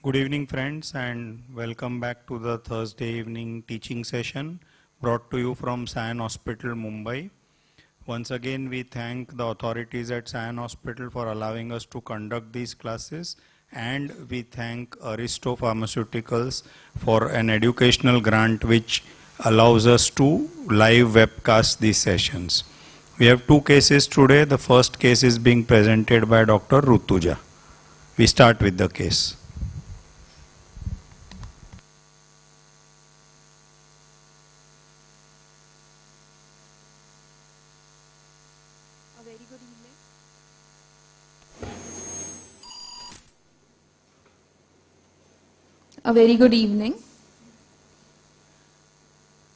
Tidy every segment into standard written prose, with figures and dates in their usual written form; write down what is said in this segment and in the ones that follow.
Good evening friends, and welcome back to the Thursday evening teaching session brought to you from Sion Hospital, Mumbai. Once again, we thank the authorities at Sion Hospital for allowing us to conduct these classes, and we thank Aristo Pharmaceuticals for an educational grant which allows us to live webcast these sessions. We have two cases today. The first case is being presented by Dr. Rutuja. We start with the case. A very good evening.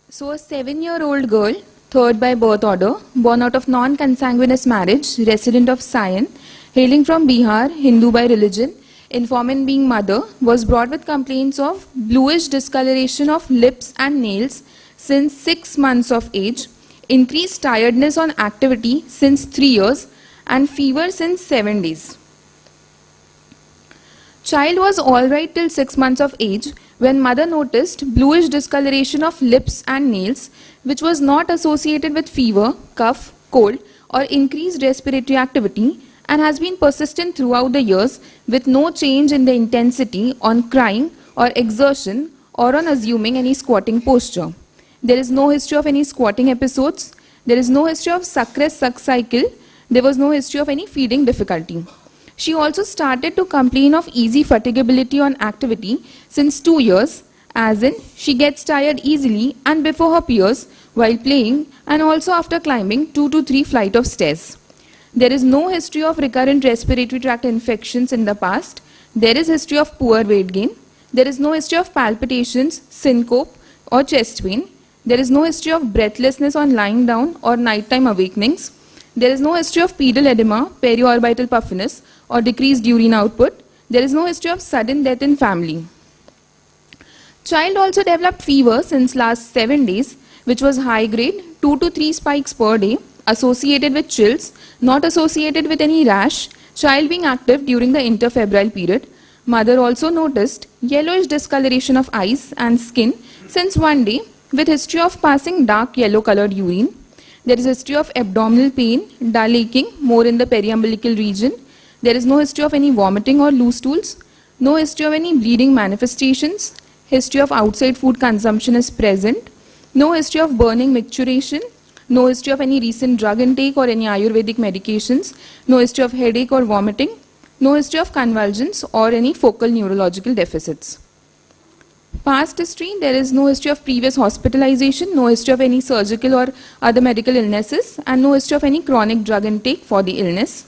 So a 7-year-old girl, third by birth order, born out of non-consanguineous marriage, resident of Sion, hailing from Bihar, Hindu by religion, informant being mother, was brought with complaints of bluish discoloration of lips and nails since 6 months of age, increased tiredness on activity since 3 years, and fever since 7 days. Child was alright till 6 months of age when mother noticed bluish discoloration of lips and nails, which was not associated with fever, cough, cold or increased respiratory activity, and has been persistent throughout the years with no change in the intensity on crying or exertion or on assuming any squatting posture. There is no history of any squatting episodes. There is no history of suck cycle. There was no history of any feeding difficulty. She also started to complain of easy fatigability on activity since 2 years, as in she gets tired easily and before her peers while playing and also after climbing 2 to 3 flights of stairs. There is no history of recurrent respiratory tract infections in the past. There is history of poor weight gain. There is no history of palpitations, syncope or chest pain. There is no history of breathlessness on lying down or nighttime awakenings. There is no history of pedal edema, periorbital puffiness or decreased urine output. There is no history of sudden death in family. Child also developed fever since last 7 days, which was high grade, 2 to 3 spikes per day, associated with chills, not associated with any rash, child being active during the interfebrile period. Mother also noticed yellowish discoloration of eyes and skin since 1 day with history of passing dark yellow colored urine. There is history of abdominal pain, dull aching, more in the periumbilical region. There is no history of any vomiting or loose stools. No history of any bleeding manifestations. History of outside food consumption is present. No history of burning micturition. No history of any recent drug intake or any Ayurvedic medications. No history of headache or vomiting. No history of convulsions or any focal neurological deficits. Past history, there is no history of previous hospitalization, no history of any surgical or other medical illnesses, and no history of any chronic drug intake for the illness.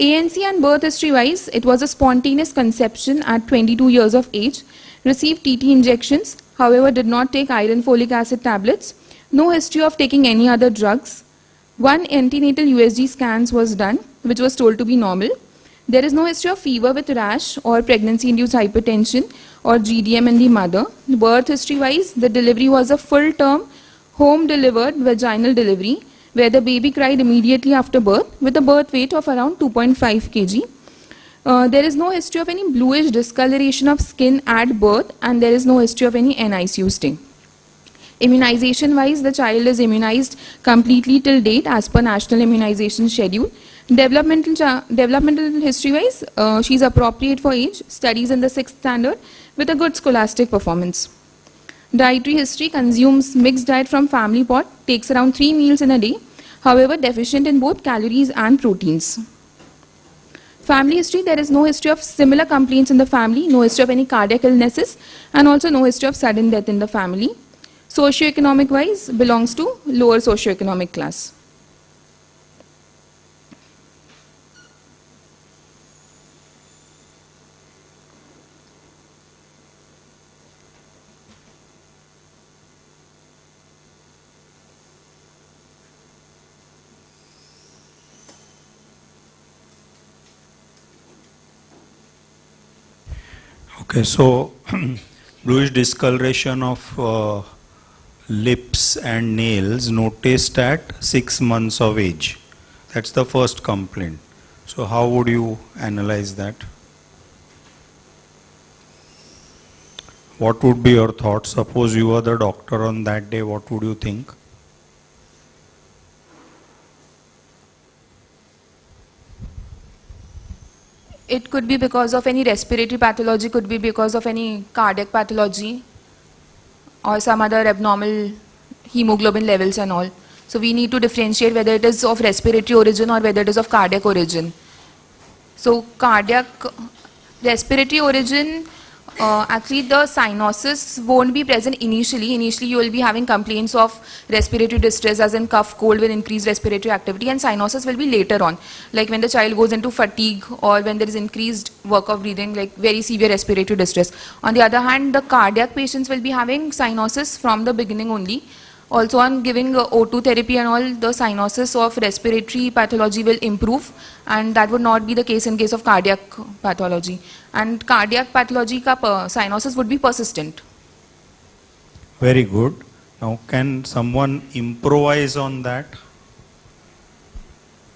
ANC and birth history wise, it was a spontaneous conception at 22 years of age, received TT injections, however did not take iron folic acid tablets, no history of taking any other drugs. 1 antenatal USG scans was done, which was told to be normal. There is no history of fever with rash or pregnancy-induced hypertension or GDM in the mother. Birth history-wise, the delivery was a full-term, home-delivered vaginal delivery where the baby cried immediately after birth with a birth weight of around 2.5 kg. There is no history of any bluish discoloration of skin at birth, and there is no history of any NICU stay. Immunization-wise, the child is immunized completely till date as per national immunization schedule. Developmental history-wise, she is appropriate for age, studies in the 6th standard with a good scholastic performance. Dietary history: consumes mixed diet from family pot, takes around 3 meals in a day, however deficient in both calories and proteins. Family history: there is no history of similar complaints in the family, no history of any cardiac illnesses, and also no history of sudden death in the family. Socioeconomic wise, belongs to lower socioeconomic class. Okay, so bluish discoloration of lips and nails noticed at 6 months of age. That's the first complaint. So how would you analyze that? What would be your thoughts? Suppose you were the doctor on that day, what would you think? It could be because of any respiratory pathology, could be because of any cardiac pathology or some other abnormal hemoglobin levels and all. So we need to differentiate whether it is of respiratory origin or whether it is of cardiac origin. So cardiac, respiratory origin, actually the cyanosis won't be present initially. Initially you will be having complaints of respiratory distress as in cough, cold with increased respiratory activity, and cyanosis will be later on. Like when the child goes into fatigue or when there is increased work of breathing, like very severe respiratory distress. On the other hand, the cardiac patients will be having cyanosis from the beginning only. Also on giving O2 therapy and all, the cyanosis of respiratory pathology will improve, and that would not be the case in case of cardiac pathology. And cardiac pathology ka cyanosis would be persistent. Very good. Now can someone improvise on that?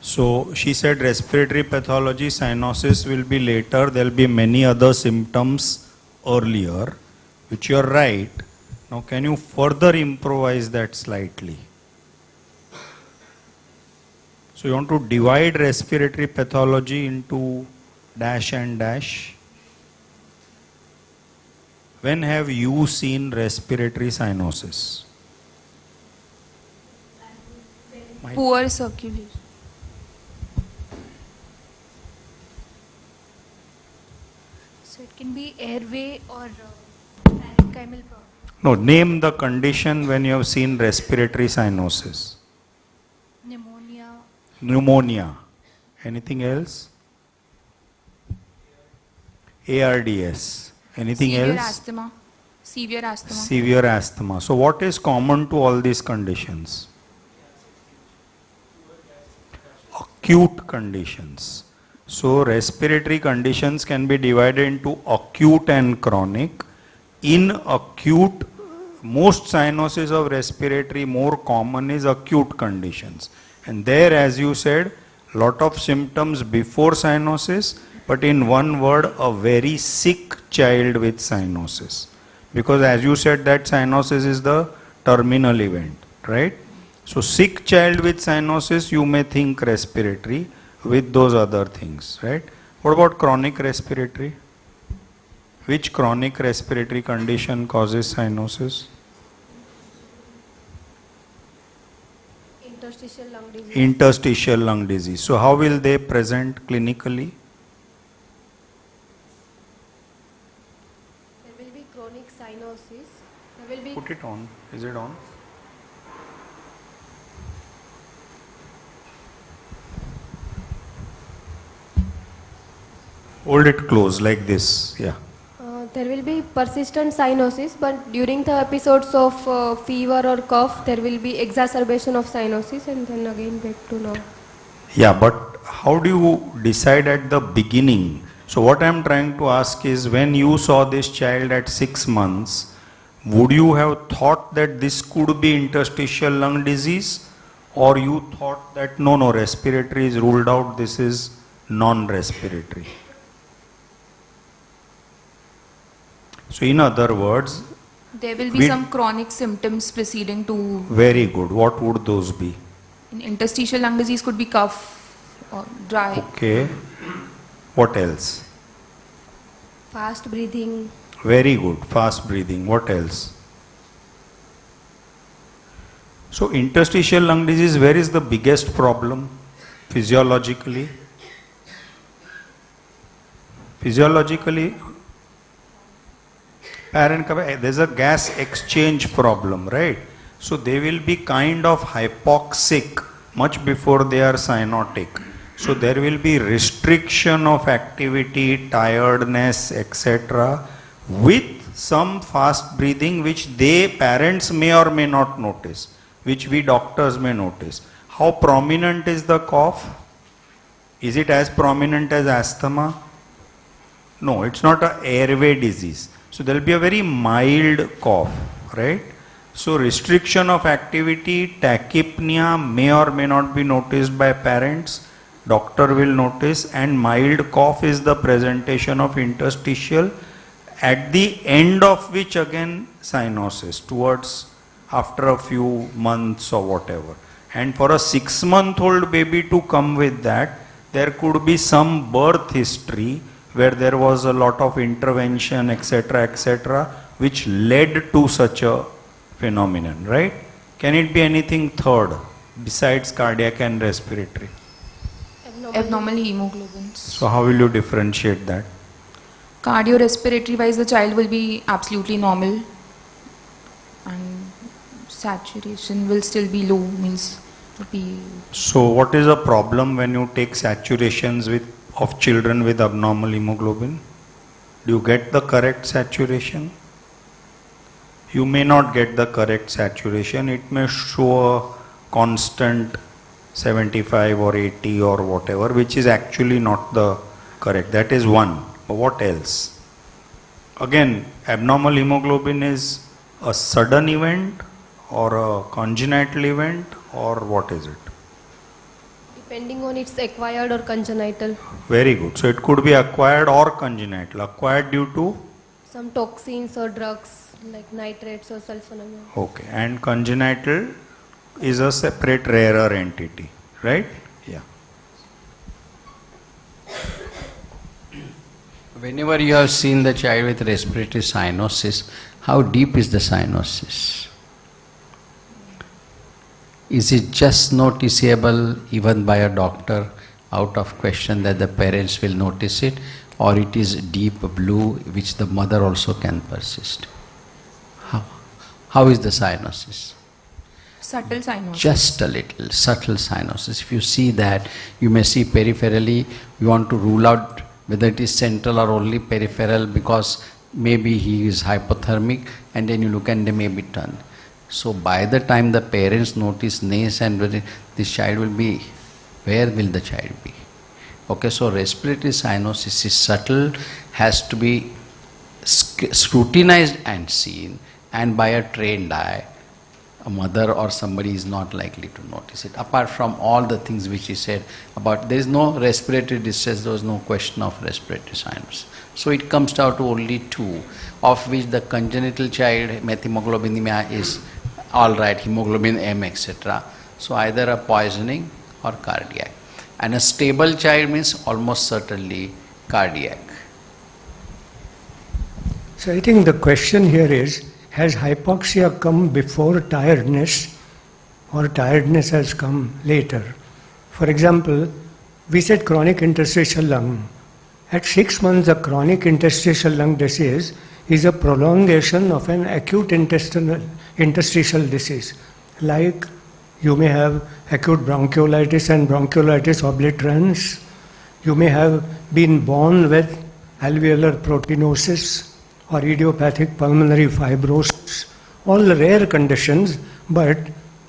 So she said respiratory pathology, cyanosis will be later. There will be many other symptoms earlier, which you are right. Now can you further improvise that slightly? So you want to divide respiratory pathology into dash and dash. When have you seen respiratory cyanosis? Poor circulation. So it can be airway or parenchymal problem. No, name the condition when you have seen respiratory cyanosis. Pneumonia. Pneumonia. Anything else? ARDS. Anything Severe else? asthma. Severe asthma. Severe asthma. So what is common to all these conditions? Acute conditions. So respiratory conditions can be divided into acute and chronic. In acute, most cyanosis of respiratory more common is acute conditions. And there, as you said, lot of symptoms before cyanosis, but in one word, a very sick child with cyanosis. Because as you said, that cyanosis is the terminal event, right? So sick child with cyanosis, you may think respiratory with those other things, right? What about chronic respiratory? Which chronic respiratory condition causes cyanosis? Interstitial lung disease. Interstitial lung disease. So how will they present clinically? There will be chronic cyanosis. There will be Put it on. Is it on? Hold it close like this. Yeah. there will be persistent cyanosis, but during the episodes of fever or cough, there will be exacerbation of cyanosis and then again back to normal. Yeah, but how do you decide at the beginning? So what I am trying to ask is, when you saw this child at 6 months, would you have thought that this could be interstitial lung disease, or you thought that no, respiratory is ruled out, this is non-respiratory? So in other words, There will be some chronic symptoms preceding to. Very good. What would those be? In interstitial lung disease could be cough or dry. Okay. What else? Fast breathing. Very good. Fast breathing. What else? So interstitial lung disease, where is the biggest problem physiologically? Physiologically, there's a gas exchange problem, right? So they will be kind of hypoxic much before they are cyanotic. So there will be restriction of activity, tiredness, etc. with some fast breathing, which parents may or may not notice, which we doctors may notice. How prominent is the cough? Is it as prominent as asthma? No, it's not an airway disease. So there will be a very mild cough, right? So restriction of activity, tachypnea may or may not be noticed by parents. Doctor will notice, and mild cough is the presentation of interstitial, at the end of which again cyanosis towards after a few months or whatever. And for a 6-month-old baby to come with that, there could be some birth history where there was a lot of intervention, etc., which led to such a phenomenon, right? Can it be anything third besides cardiac and respiratory? Abnormal hemoglobins. So how will you differentiate that? Cardiorespiratory wise, the child will be absolutely normal, and saturation will still be low, means would be. So what is the problem when you take saturations of children with abnormal hemoglobin? Do you get the correct saturation? You may not get the correct saturation. It may show a constant 75 or 80 or whatever, which is actually not the correct. That is one. But what else? Again, abnormal hemoglobin is a sudden event or a congenital event, or what is it? Depending on its acquired or congenital. Very good. So it could be acquired or congenital. Acquired due to? Some toxins or drugs like nitrates or sulfonamide. Okay. And congenital is a separate rarer entity, right? Yeah. Whenever you have seen the child with respiratory cyanosis, how deep is the cyanosis? Is it just noticeable even by a doctor out of question that the parents will notice it, or it is deep blue which the mother also can persist? How is the cyanosis? Subtle cyanosis. Just a little, subtle cyanosis. If you see that, you may see peripherally, you want to rule out whether it is central or only peripheral, because maybe he is hypothermic, and then you look and they may be turned. So by the time the parents notice nace and this child will be, where will the child be? Okay, so respiratory cyanosis is subtle, has to be scrutinized and seen, and by a trained eye. A mother or somebody is not likely to notice it. Apart from all the things which he said about, there is no respiratory distress, there is no question of respiratory cyanosis. So it comes down to only two, of which the congenital child, methemoglobinemia, is all right, hemoglobin M, etc. So either a poisoning or cardiac. And a stable child means almost certainly cardiac. So I think the question here is, has hypoxia come before tiredness, or tiredness has come later? For example, we said chronic interstitial lung. At 6 months, a chronic interstitial lung disease is a prolongation of an acute interstitial disease. Like you may have acute bronchiolitis and bronchiolitis obliterans. You may have been born with alveolar proteinosis or idiopathic pulmonary fibrosis, all rare conditions, but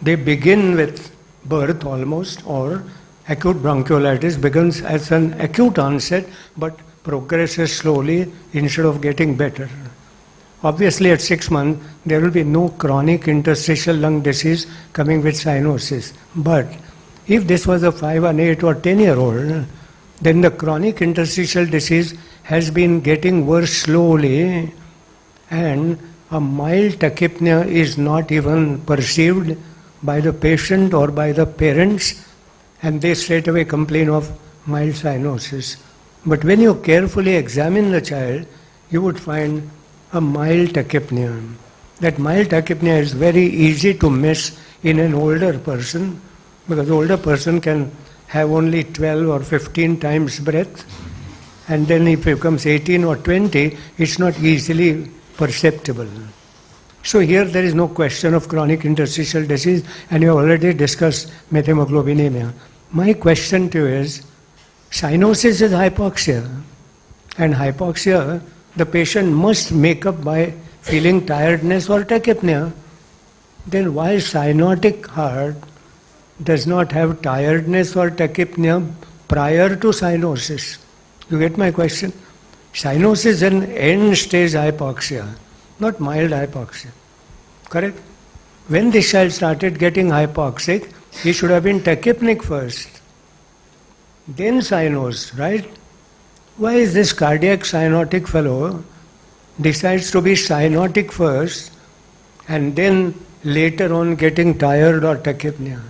they begin with birth almost, or acute bronchiolitis begins as an acute onset but progresses slowly instead of getting better. Obviously at 6 months there will be no chronic interstitial lung disease coming with cyanosis, but if this was a 5, an 8 or 10-year-old, then the chronic interstitial disease has been getting worse slowly, and a mild tachypnea is not even perceived by the patient or by the parents, and they straight away complain of mild cyanosis. But when you carefully examine the child, you would find a mild tachypnea. That mild tachypnea is very easy to miss in an older person, because the older person can have only 12 or 15 times breath, and then if it becomes 18 or 20, it's not easily perceptible. So here there is no question of chronic interstitial disease, and you have already discussed methemoglobinemia. My question to you is, cyanosis is hypoxia, and hypoxia the patient must make up by feeling tiredness or tachypnea. Then why cyanotic heart does not have tiredness or tachypnea prior to cyanosis? You get my question? Cyanosis is an end-stage hypoxia, not mild hypoxia. Correct? When this child started getting hypoxic, he should have been tachypnic first, then cyanosed, right? Why is this cardiac cyanotic fellow decides to be cyanotic first and then later on getting tired or tachypnea?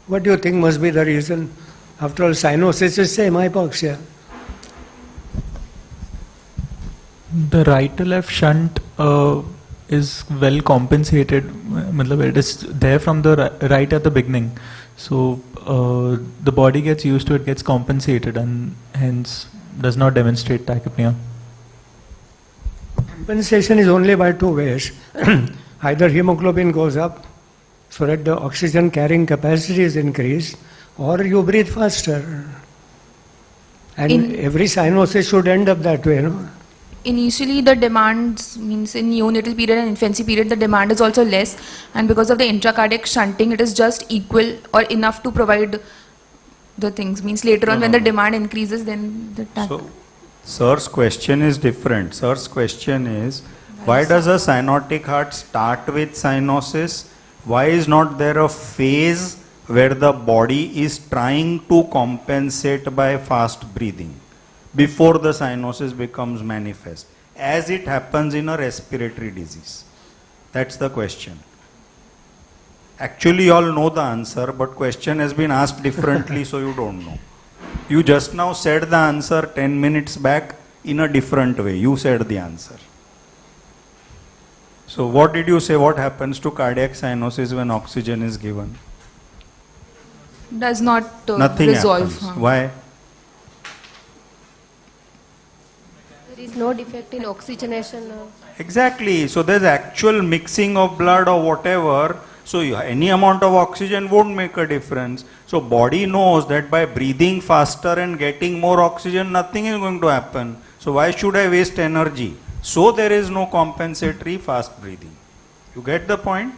What do you think must be the reason? After all, cyanosis is same hypoxia. The right to left shunt is well compensated. It is there from the right at the beginning. So the body gets used to it, gets compensated, and hence does not demonstrate tachypnea. Compensation is only by two ways. Either hemoglobin goes up so that the oxygen carrying capacity is increased, or you breathe faster. And every cyanosis should end up that way, no? Initially, the demands means in neonatal period and infancy period, the demand is also less, and because of the intracardiac shunting, it is just equal or enough to provide the things. Means later on, when the demand increases, then the So, Sir's question is different. Sir's question is, why does a cyanotic heart start with cyanosis? Why is not there a phase where the body is trying to compensate by fast breathing before the cyanosis becomes manifest, as it happens in a respiratory disease? That's the question. Actually, you all know the answer, but question has been asked differently, so you don't know. You just now said the answer 10 minutes back in a different way. You said the answer. So what did you say? What happens to cardiac cyanosis when oxygen is given? does not Nothing resolve. happens. Why? There is no defect in oxygenation. Exactly. So there's actual mixing of blood or whatever. So any amount of oxygen won't make a difference. So body knows that by breathing faster and getting more oxygen, nothing is going to happen. So why should I waste energy? So there is no compensatory fast breathing. You get the point?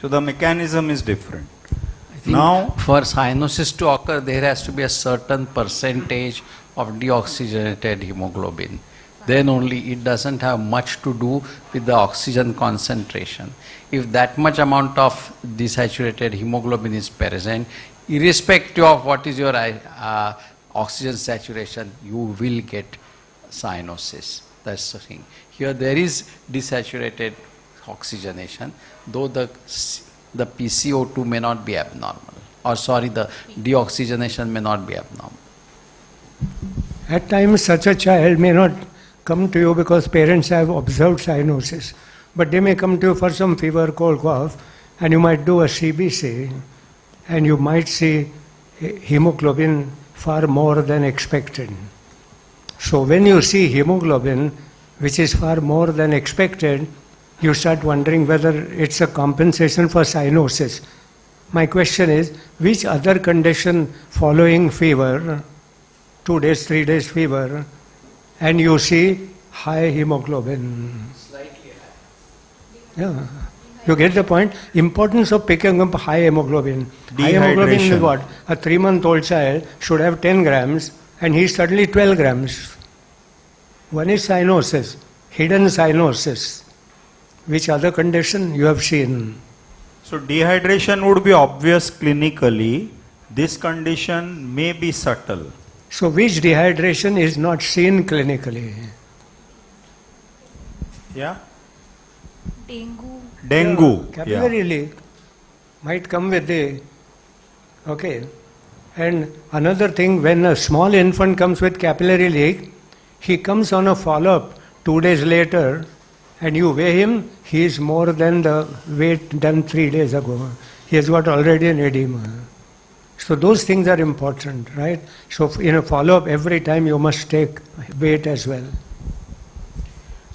So the mechanism is different. I think Now, for cyanosis to occur, there has to be a certain percentage of deoxygenated hemoglobin. Then only it doesn't have much to do with the oxygen concentration. If that much amount of desaturated hemoglobin is present, irrespective of what is your oxygen saturation, you will get cyanosis. That's the thing. Here there is desaturated oxygenation, though the PCO2 may not be abnormal, or sorry, the deoxygenation may not be abnormal. At times such a child may not come to you because parents have observed cyanosis, but they may come to you for some fever, cold, cough, and you might do a CBC, and you might see hemoglobin far more than expected. So when you see hemoglobin, which is far more than expected, you start wondering whether it's a compensation for cyanosis. My question is, which other condition following fever, 2 days, 3 days fever, and you see high hemoglobin? Slightly high. Yeah. You get the point? Importance of picking up high hemoglobin. High hemoglobin is what? A 3-month-old child should have 10 grams and he's suddenly 12 grams. One is cyanosis, hidden cyanosis. Which other condition you have seen? so dehydration would be obvious clinically. This condition may be subtle. So which dehydration is not seen clinically? Yeah? Dengue. Dengue. Yeah, capillary leak might come with the... Okay. And another thing, when a small infant comes with capillary leak, he comes on a follow-up 2 days later, and you weigh him, he is more than the weight done 3 days ago. He has got already an edema. So those things are important, right? So in a follow-up, every time you must take weight as well.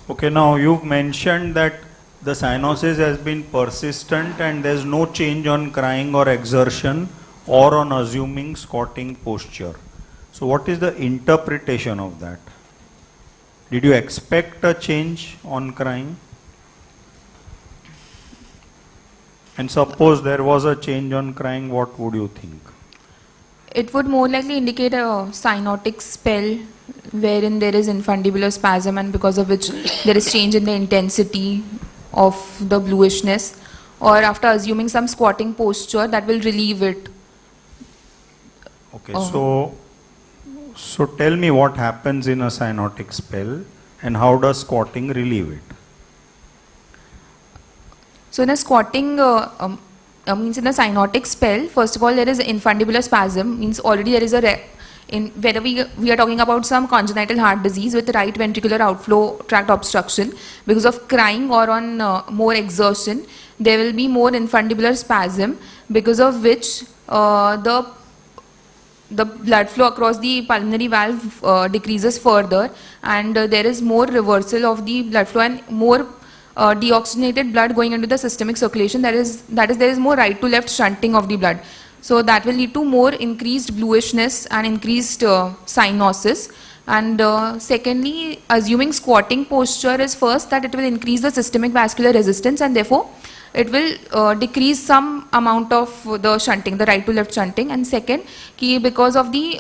Okay, now you've mentioned that the cyanosis has been persistent and there's no change on crying or exertion or on assuming squatting posture. So what is the interpretation of that? Did you expect a change on crying? And suppose there was a change on crying, what would you think? It would more likely indicate a cyanotic spell wherein there is infundibular spasm and because of which there is change in the intensity of the bluishness, or after assuming some squatting posture that will relieve it. Okay, so tell me what happens in a cyanotic spell. and how does squatting relieve it? So in a squatting, means in a cyanotic spell, first of all there is infundibular spasm, means already there is whether we are talking about some congenital heart disease with right ventricular outflow tract obstruction, because of crying or on more exertion, there will be more infundibular spasm, because of which the blood flow across the pulmonary valve decreases further, and there is more reversal of the blood flow and more deoxygenated blood going into the systemic circulation. That is there is more right to left shunting of the blood. So that will lead to more increased bluishness and increased cyanosis. And secondly, assuming squatting posture is first, that it will increase the systemic vascular resistance, and therefore it will decrease some amount of the shunting, the right to left shunting. And second, because of the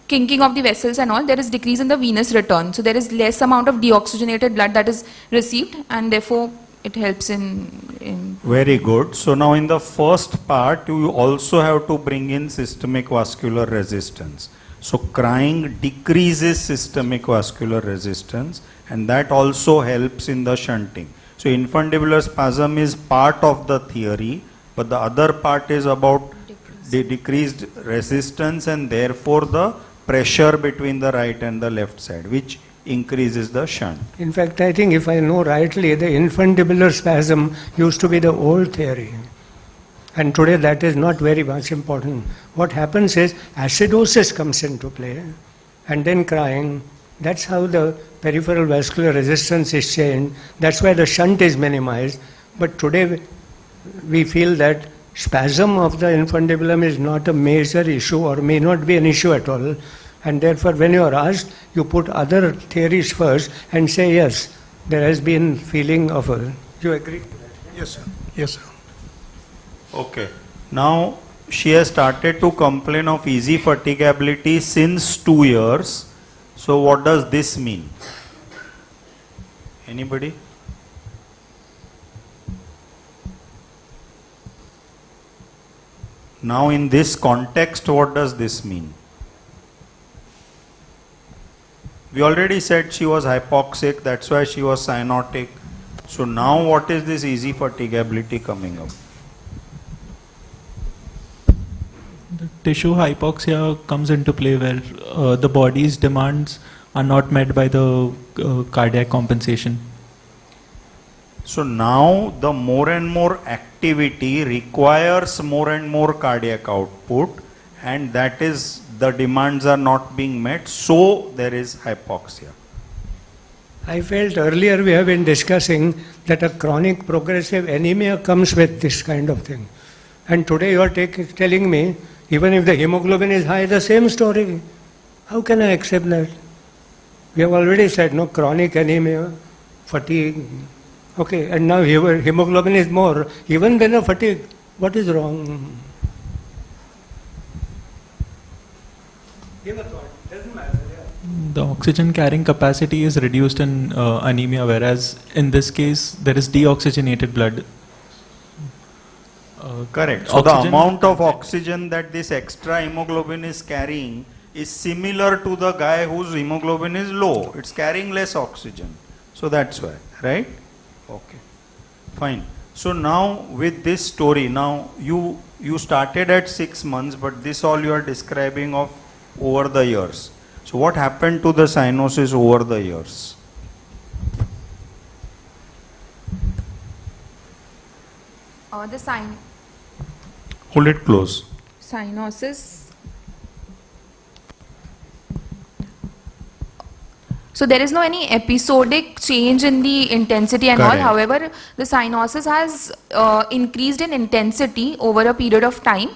kinking of the vessels and all, there is decrease in the venous return. So there is less amount of deoxygenated blood that is received, and therefore it helps in Very good. So now in the first part, you also have to bring in systemic vascular resistance. So crying decreases systemic vascular resistance, and that also helps in the shunting. So infundibular spasm is part of the theory, but the other part is about the decreased resistance and therefore the pressure between the right and the left side, which increases the shunt. In fact, I think if I know rightly, the infundibular spasm used to be the old theory. And today that is not very much important. What happens is acidosis comes into play, and then crying. That's how the peripheral vascular resistance is changed. That's why the shunt is minimized. But today we feel that spasm of the infundibulum is not a major issue or may not be an issue at all. And therefore, when you are asked, you put other theories first and say, yes, there has been feeling of a... You agree? Yes, sir. Yes, sir. Okay. Now, she has started to complain of easy fatigability since 2 years. So, what does this mean? Anybody? Now, in this context, what does this mean? We already said she was hypoxic, that's why she was cyanotic. So now what is this easy fatigability coming up? The tissue hypoxia comes into play where the body's demands are not met by the cardiac compensation. So now the more and more activity requires more and more cardiac output, and that is the demands are not being met, so there is hypoxia. I felt earlier we have been discussing that a chronic progressive anemia comes with this kind of thing. And today you are telling me, even if the hemoglobin is high, the same story. How can I accept that? We have already said, no, chronic anemia, fatigue. Okay, and now hemoglobin is more. Even then a fatigue, what is wrong? Give a thought, doesn't matter. The oxygen carrying capacity is reduced in anemia, whereas in this case there is deoxygenated blood. Correct. So the amount of oxygen that this extra hemoglobin is carrying is similar to the guy whose hemoglobin is low. It's carrying less oxygen. So that's why, right? Okay. Fine. So now with this story, now you started at 6 months, but this all you are describing of over the years. So what happened to the cyanosis over the years? Hold it close. Cyanosis. So there is no any episodic change in the intensity and Correct. all. However, the cyanosis has increased in intensity over a period of time.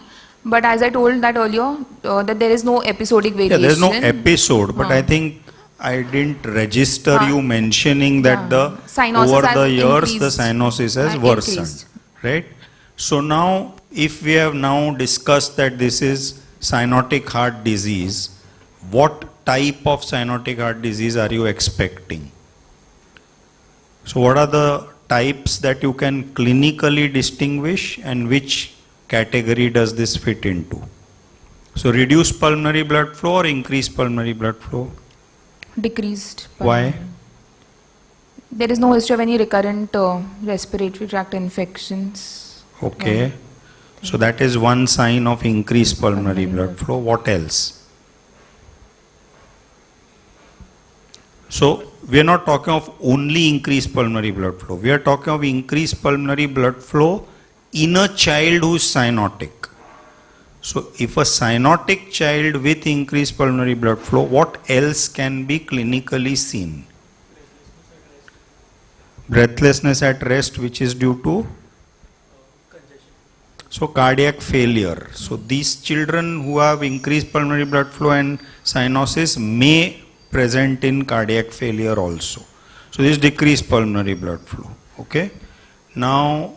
But as I told that earlier, that there is no episodic variation. Yeah, there is no episode, but I think I didn't register you mentioning that the Cyanosis over has the years the increased cyanosis has and worsened, increased. right? So now, if we have now discussed that this is cyanotic heart disease, what type of cyanotic heart disease are you expecting? So what are the types that you can clinically distinguish, and which category does this fit into? So reduced pulmonary blood flow or increased pulmonary blood flow? Decreased. Why? There is no history of any recurrent respiratory tract infections. Okay. So that is one sign of increased pulmonary blood flow. What else? So we are not talking of only increased pulmonary blood flow. We are talking of increased pulmonary blood flow in a child who is cyanotic. So if a cyanotic child with increased pulmonary blood flow, what else can be clinically seen? Breathlessness at rest, which is due to? So cardiac failure. So these children who have increased pulmonary blood flow and cyanosis may present in cardiac failure also. So this decreased pulmonary blood flow. Okay. Now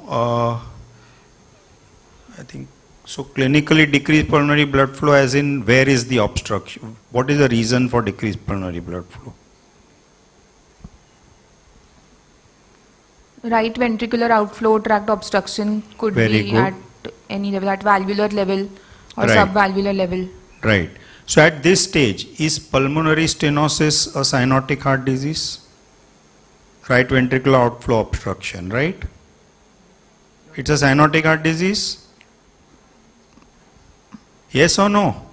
I think so clinically decreased pulmonary blood flow as in where is the obstruction? What is the reason for decreased pulmonary blood flow? Right ventricular outflow tract obstruction could Very be good. at any level, at valvular level or Right. subvalvular level. Right. So at this stage, is pulmonary stenosis a cyanotic heart disease? Right ventricular outflow obstruction, right? It's a cyanotic heart disease? Yes or no?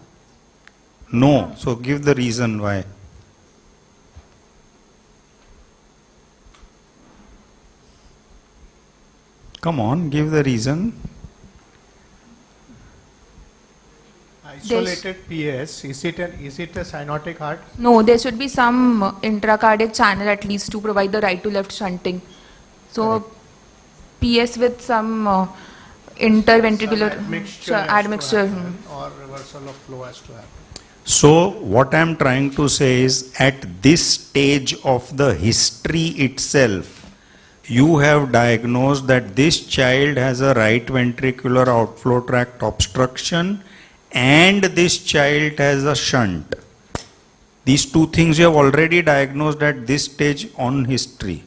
No. So give the reason why. Come on, give the reason. Isolated PS, is it a cyanotic heart? No, there should be some intracardiac channel at least to provide the right to left shunting. So PS with some interventricular admixture. Or reversal of flow has to happen. So what I am trying to say is at this stage of the history itself, you have diagnosed that this child has a right ventricular outflow tract obstruction and this child has a shunt. These two things you have already diagnosed at this stage on history.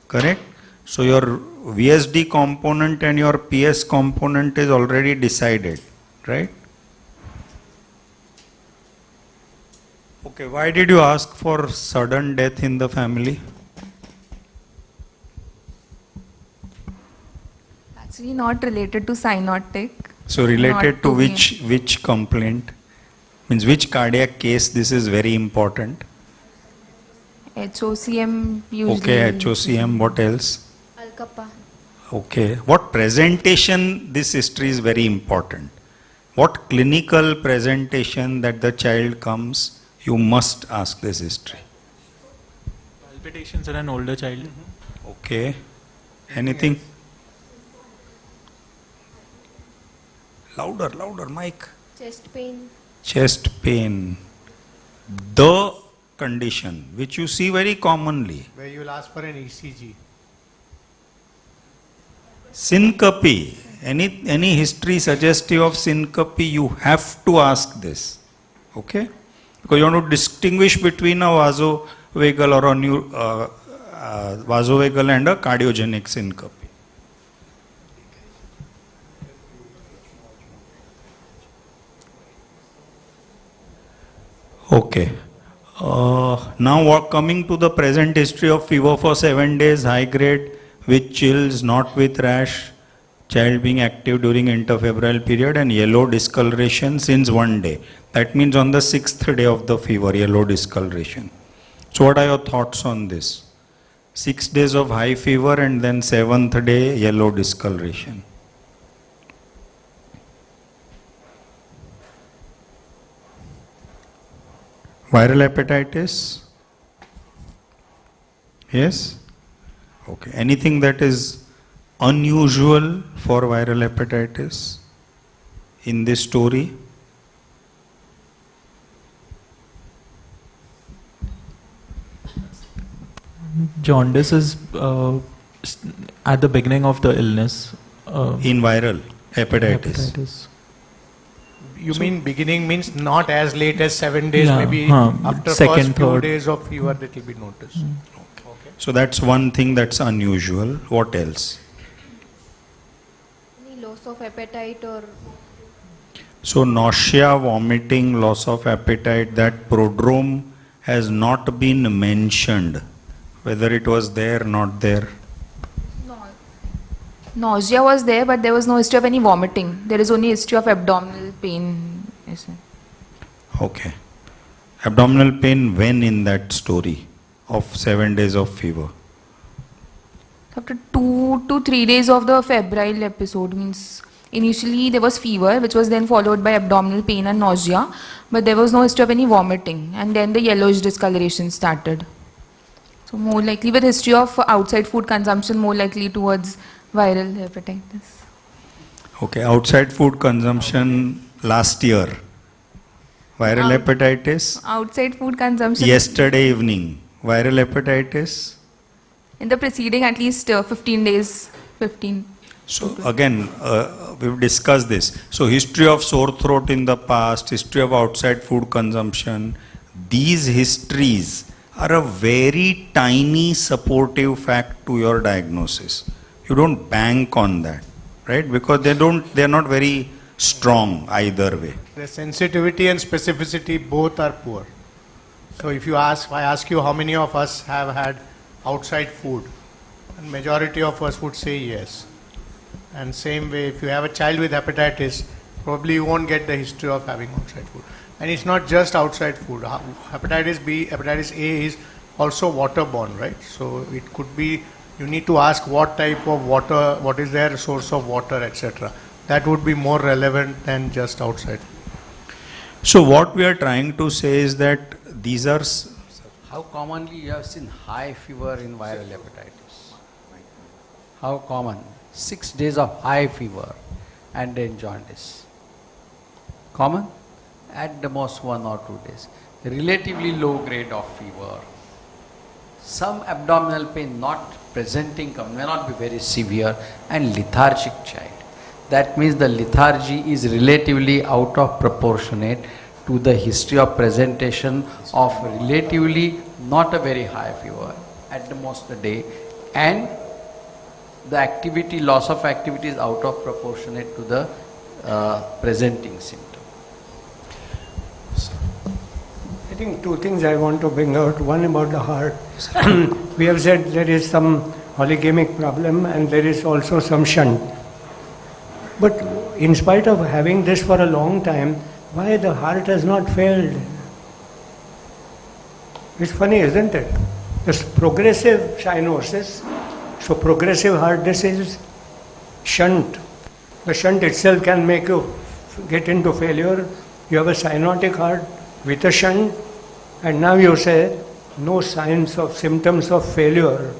Correct? So your VSD component and your PS component is already decided. Right? Okay, why did you ask for sudden death in the family? Actually not related to cyanotic. So related Not to to which complaint? Means which cardiac case this is very important? HOCM usually. Okay, HOCM, what else? Al-Kappa. Okay, what presentation, this history is very important. What clinical presentation that the child comes, you must ask this history. Palpitations in an older child. Okay, anything? Louder, Mike. Chest pain. Chest pain. The condition which you see very commonly. Where you will ask for an ECG. Syncope. Any history suggestive of syncope, you have to ask this. Okay? Because you want to distinguish between a vasovagal or a vasovagal and a cardiogenic syncope. Okay. Now coming to the present history of fever for 7 days, high grade, with chills, not with rash, child being active during interfebrile period and yellow discoloration since 1 day. That means on the 6th day of the fever, yellow discoloration. So what are your thoughts on this? 6 days of high fever and then 7th day, yellow discoloration. Viral hepatitis? Yes? Okay. Anything that is unusual for viral hepatitis in this story? Jaundice is at the beginning of the illness. In viral hepatitis. You mean beginning means not as late as 7 days, Yeah, maybe after second, first few third. days of fever that will be noticed. So that's one thing that's unusual. What else? Any loss of appetite or So nausea, vomiting, loss of appetite, that prodrome has not been mentioned. whether it was there, not there. Nausea was there, but there was no history of any vomiting. There is only history of abdominal pain. Okay. Abdominal pain when in that story of 7 days of fever? After 2 to 3 days of the febrile episode, means initially there was fever, which was then followed by abdominal pain and nausea, but there was no history of any vomiting, and then the yellowish discoloration started. So more likely with history of outside food consumption, more likely towards viral hepatitis. Okay, outside food consumption last year. Viral hepatitis. Outside food consumption. Yesterday evening. Viral hepatitis. In the preceding at least 15 days. 15. So again, we've discussed this. So history of sore throat in the past, history of outside food consumption, these histories are a very tiny supportive fact to your diagnosis. You don't bank on that, right? Because they're not very strong either way. The sensitivity and specificity both are poor. So if I ask you how many of us have had outside food, and majority of us would say yes. And same way, if you have a child with hepatitis, probably you won't get the history of having outside food. And it's not just outside food. Hepatitis B, hepatitis A is also waterborne, right? So it could be, you need to ask what type of water, what is their source of water, etc. That would be more relevant than just outside. So what we are trying to say is that these are... How commonly you have seen high fever in viral hepatitis? How common? 6 days of high fever and then jaundice. Common? At the most 1 or 2 days. Relatively low grade of fever. Some abdominal pain not presenting, may not be very severe, and lethargic child. That means the lethargy is relatively out of proportionate to the history of presentation of relatively not a very high fever, at the most a day, and the activity, loss of activity is out of proportionate to the presenting symptom. I think 2 things I want to bring out. One about the heart. We have said there is some oligemic problem and there is also some shunt. But in spite of having this for a long time, why the heart has not failed? It's funny, isn't it? This progressive cyanosis, so progressive heart disease, shunt. The shunt itself can make you get into failure. You have a cyanotic heart with a shunt, and now you say no signs of symptoms of failure.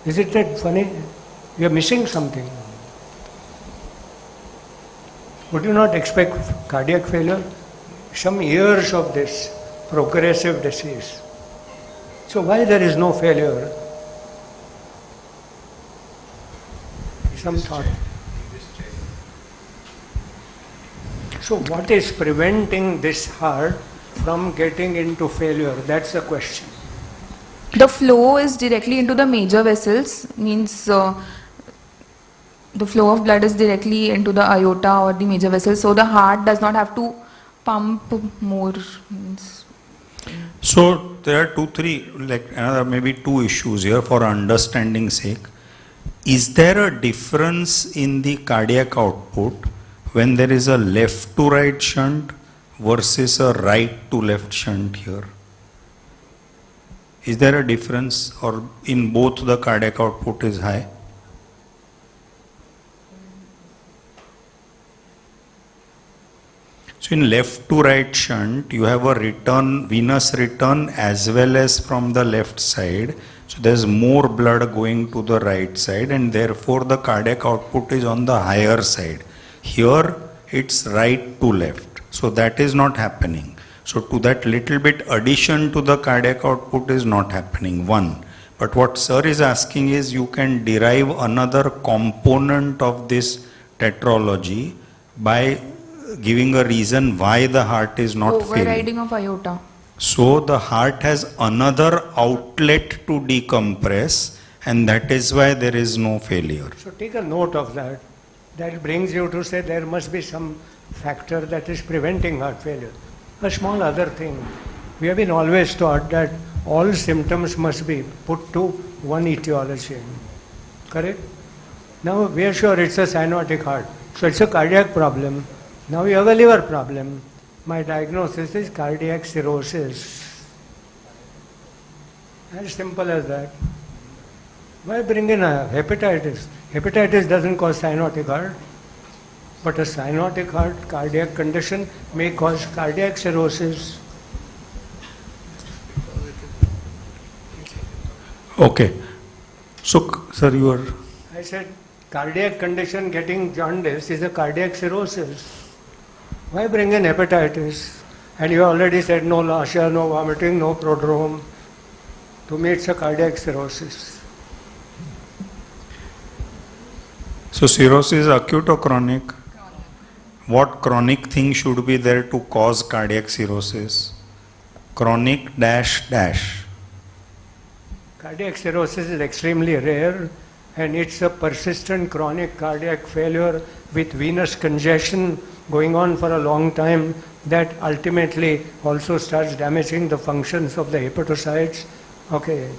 Isn't that funny? You are missing something. Would you not expect cardiac failure? Some years of this progressive disease. So why there is no failure? Some thought. So what is preventing this heart from getting into failure? That's the question. The flow is directly into the major vessels, means the flow of blood is directly into the aorta or the major vessels, so the heart does not have to pump more. So there are 2-3, like another maybe 2 issues here for understanding sake. Is there a difference in the cardiac output when there is a left to right shunt versus a right to left shunt here? Is there a difference, or in both the cardiac output is high? So in left to right shunt, you have a return, venous return as well as from the left side. So there's more blood going to the right side, and therefore the cardiac output is on the higher side. Here it's right to left. So that is not happening. So to that little bit addition to the cardiac output is not happening, one. But what sir is asking is you can derive another component of this tetralogy by giving a reason why the heart is not failing. Overriding of aorta. So the heart has another outlet to decompress, and that is why there is no failure. So take a note of that. That brings you to say there must be some factor that is preventing heart failure. A small other thing. We have been always taught that all symptoms must be put to one etiology. Correct? Now we are sure it's a cyanotic heart. So it's a cardiac problem. Now you have a liver problem. My diagnosis is cardiac cirrhosis. As simple as that. Why bring in a hepatitis? Hepatitis doesn't cause cyanotic heart. But a cyanotic heart cardiac condition may cause cardiac cirrhosis. Okay. So, sir, you are... I said cardiac condition getting jaundice is a cardiac cirrhosis. Why bring in hepatitis? And you already said no nausea, no vomiting, no prodrome. To me it's a cardiac cirrhosis. So cirrhosis is acute or chronic? What chronic thing should be there to cause cardiac cirrhosis? Chronic dash dash. Cardiac cirrhosis is extremely rare and it's a persistent chronic cardiac failure with venous congestion going on for a long time that ultimately also starts damaging the functions of the hepatocytes. Okay,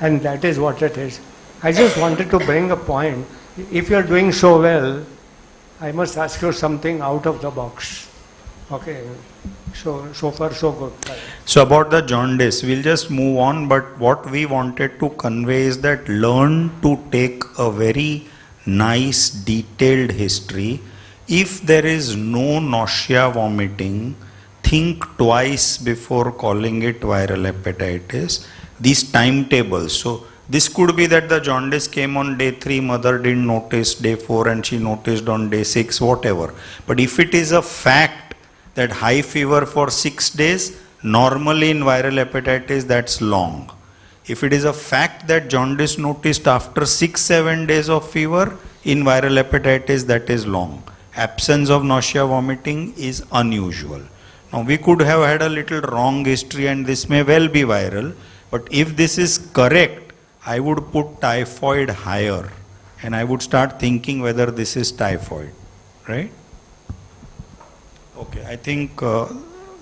and that is what it is. I just wanted to bring a point. If you are doing so well, I must ask you something out of the box. Okay, so far so good. So about the jaundice, we'll just move on, but what we wanted to convey is that learn to take a very nice detailed history. If there is no nausea, vomiting, think twice before calling it viral hepatitis. These timetables, so this could be that the jaundice came on day 3, mother didn't notice, day 4 and she noticed on day 6, whatever. But if it is a fact that high fever for 6 days, normally in viral hepatitis that's long. If it is a fact that jaundice noticed after 6-7 days of fever, in viral hepatitis that is long. Absence of nausea, vomiting is unusual. Now we could have had a little wrong history and this may well be viral, but if this is correct, I would put typhoid higher and I would start thinking whether this is typhoid, right? Okay, I think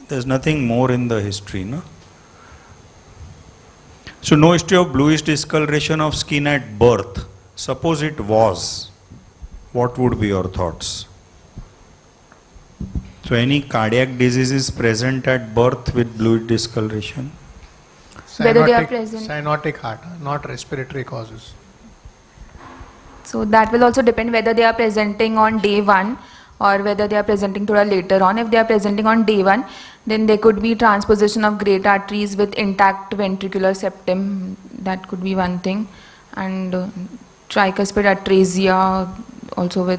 there's nothing more in the history, no? So no history of bluish discoloration of skin at birth. Suppose it was, what would be your thoughts? So any cardiac disease is present at birth with bluish discoloration? Whether they are present. Cyanotic heart, not respiratory causes. So that will also depend whether they are presenting on day 1 or whether they are presenting thoda later on. If they are presenting on day 1, then there could be transposition of great arteries with intact ventricular septum. That could be one thing. And tricuspid atresia also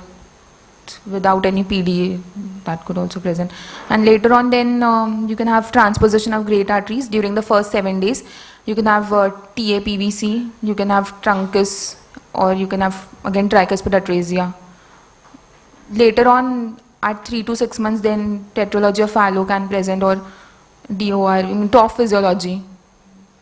without any PD, that could also present. And later on then you can have transposition of great arteries during the first 7 days. You can have TAPVC, you can have truncus, or you can have again tricuspid atresia. Later on at 3 to 6 months then tetralogy of Fallot can present, or DOR, TOF physiology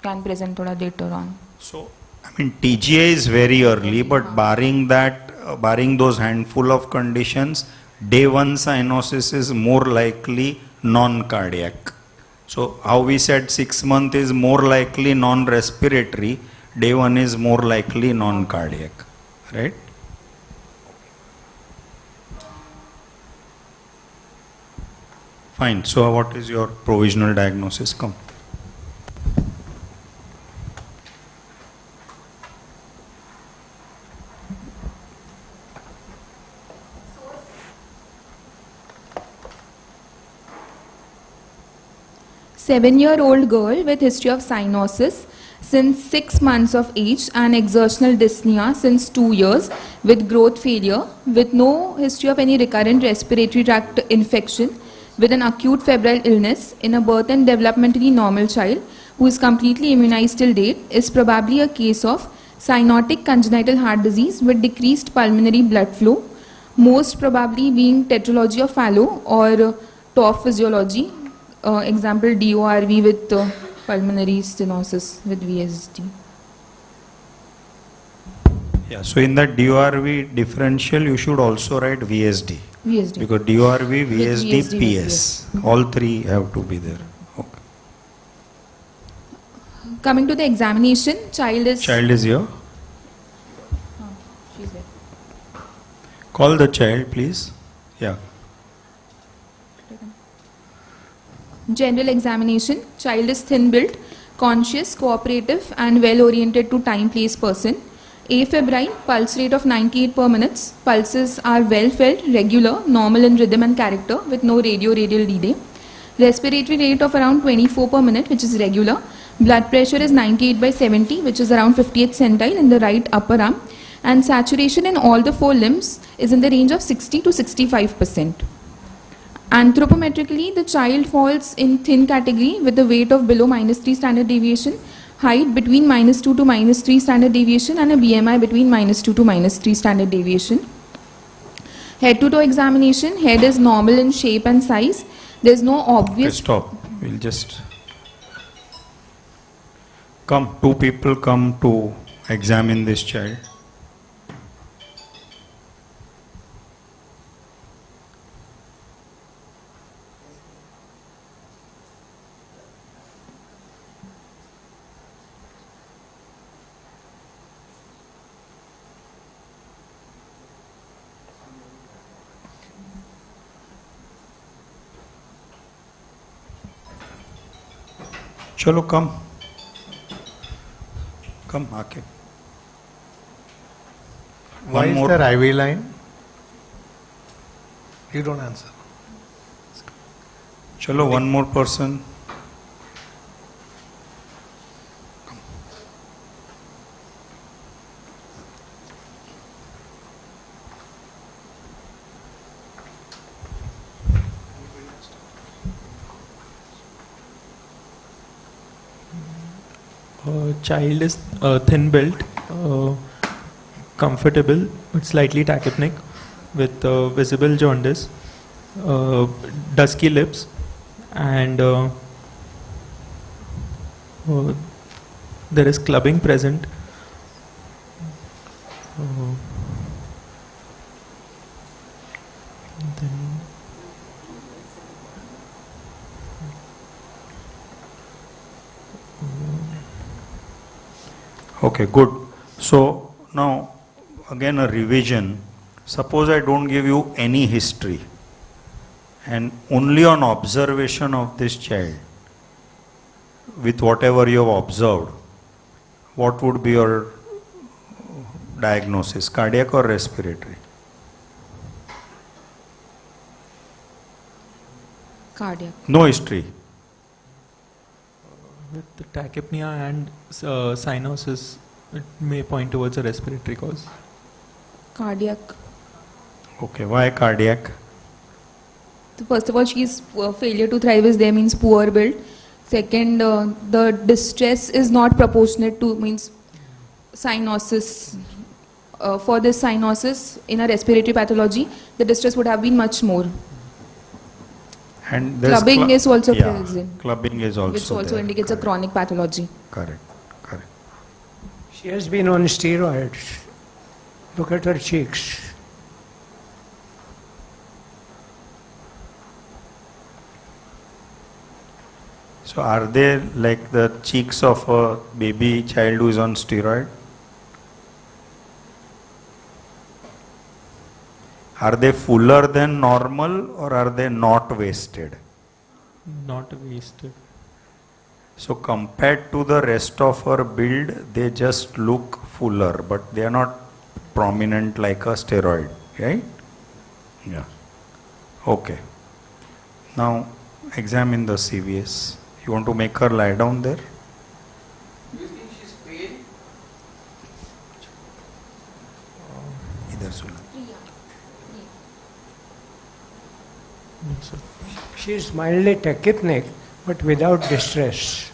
can present thoda later on. So, I mean TGA is very early, but barring that, barring those handful of conditions, day 1 cyanosis is more likely non-cardiac. So how we said 6 months is more likely non-respiratory, day 1 is more likely non-cardiac, right? Fine, so what is your provisional diagnosis? Come. Seven-year-old girl with history of cyanosis since 6 months of age and exertional dyspnea since 2 years with growth failure, with no history of any recurrent respiratory tract infection, with an acute febrile illness in a birth and developmentally normal child who is completely immunized till date, is probably a case of cyanotic congenital heart disease with decreased pulmonary blood flow, most probably being tetralogy of Fallot or TOF physiology. Example DORV with pulmonary stenosis with VSD. Yeah, so in that DORV differential you should also write VSD. VSD. Because DORV, VSD, VSD, PS. All three have to be there. Okay. Coming to the examination, child is... Child is here. She's there. Call the child, please. Yeah. General examination, child is thin-built, conscious, cooperative and well-oriented to time-place person. Afebrile, pulse rate of 98 per minute. Pulses are well-felt, regular, normal in rhythm and character with no radio-radial delay. Respiratory rate of around 24 per minute, which is regular. Blood pressure is 98/70, which is around 58th centile in the right upper arm. And saturation in all the 4 limbs is in the range of 60 to 65%. Anthropometrically, the child falls in thin category with a weight of below -3 standard deviation, height between -2 to -3 standard deviation and a BMI between -2 to -3 standard deviation. Head to toe examination, head is normal in shape and size. There is no Okay, obvious... stop. We'll just come. 2 people come to examine this child. चलो कम आके Why is there IV line? You don't answer. चलो one more person. Child is thin built, comfortable but slightly tachypnic with visible jaundice, dusky lips, and there is clubbing present. Okay, good. So now again a revision. Suppose I don't give you any history and only on observation of this child with whatever you have observed, what would be your diagnosis, cardiac or respiratory? Cardiac. No history. With the tachypnea and cyanosis, it may point towards a respiratory cause. Cardiac. Okay, why cardiac? So first of all, she's failure to thrive is there, means poor build. Second, the distress is not proportionate to, means cyanosis. For this cyanosis in a respiratory pathology, the distress would have been much more. And there's Clubbing is also yeah, present. Clubbing is also Which also there. indicates Correct. a chronic pathology. Correct, correct. She has been on steroids. Look at her cheeks. So are they like the cheeks of a baby child who is on steroid? Are they fuller than normal or are they not wasted? Not wasted. So compared to the rest of her build, they just look fuller, but they are not prominent like a steroid, right? Yeah. Okay. Now examine the CVS. You want to make her lie down there? Do you think she's pale? Idhar sula. Yes, sir. She is mildly tachypnic, but without distress.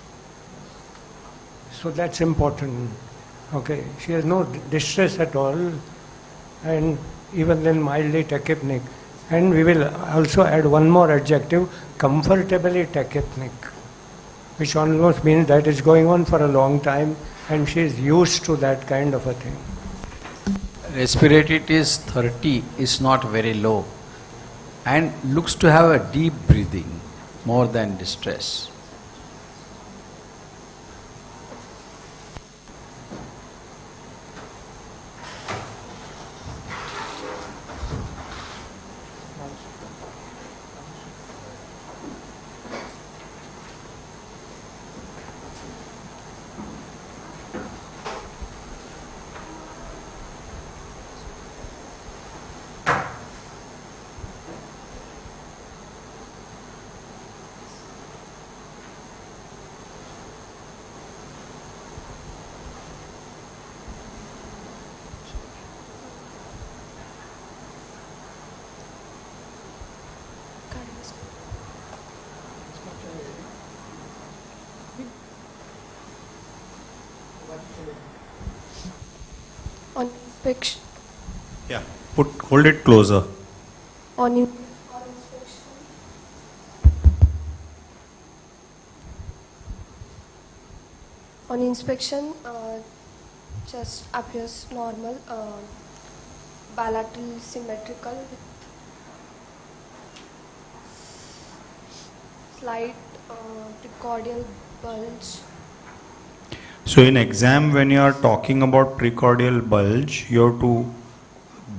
So that's important. Okay, she has no distress at all, and even then mildly tachypnic. And we will also add one more adjective, comfortably tachypnic, which almost means that is going on for a long time, and she is used to that kind of a thing. Respiratory is 30, is not very low, and looks to have a deep breathing more than distress. inspection. Yeah. Hold it closer. On inspection, chest appears normal, bilateral symmetrical with slight precordial bulge. So in exam, when you are talking about precordial bulge, you have to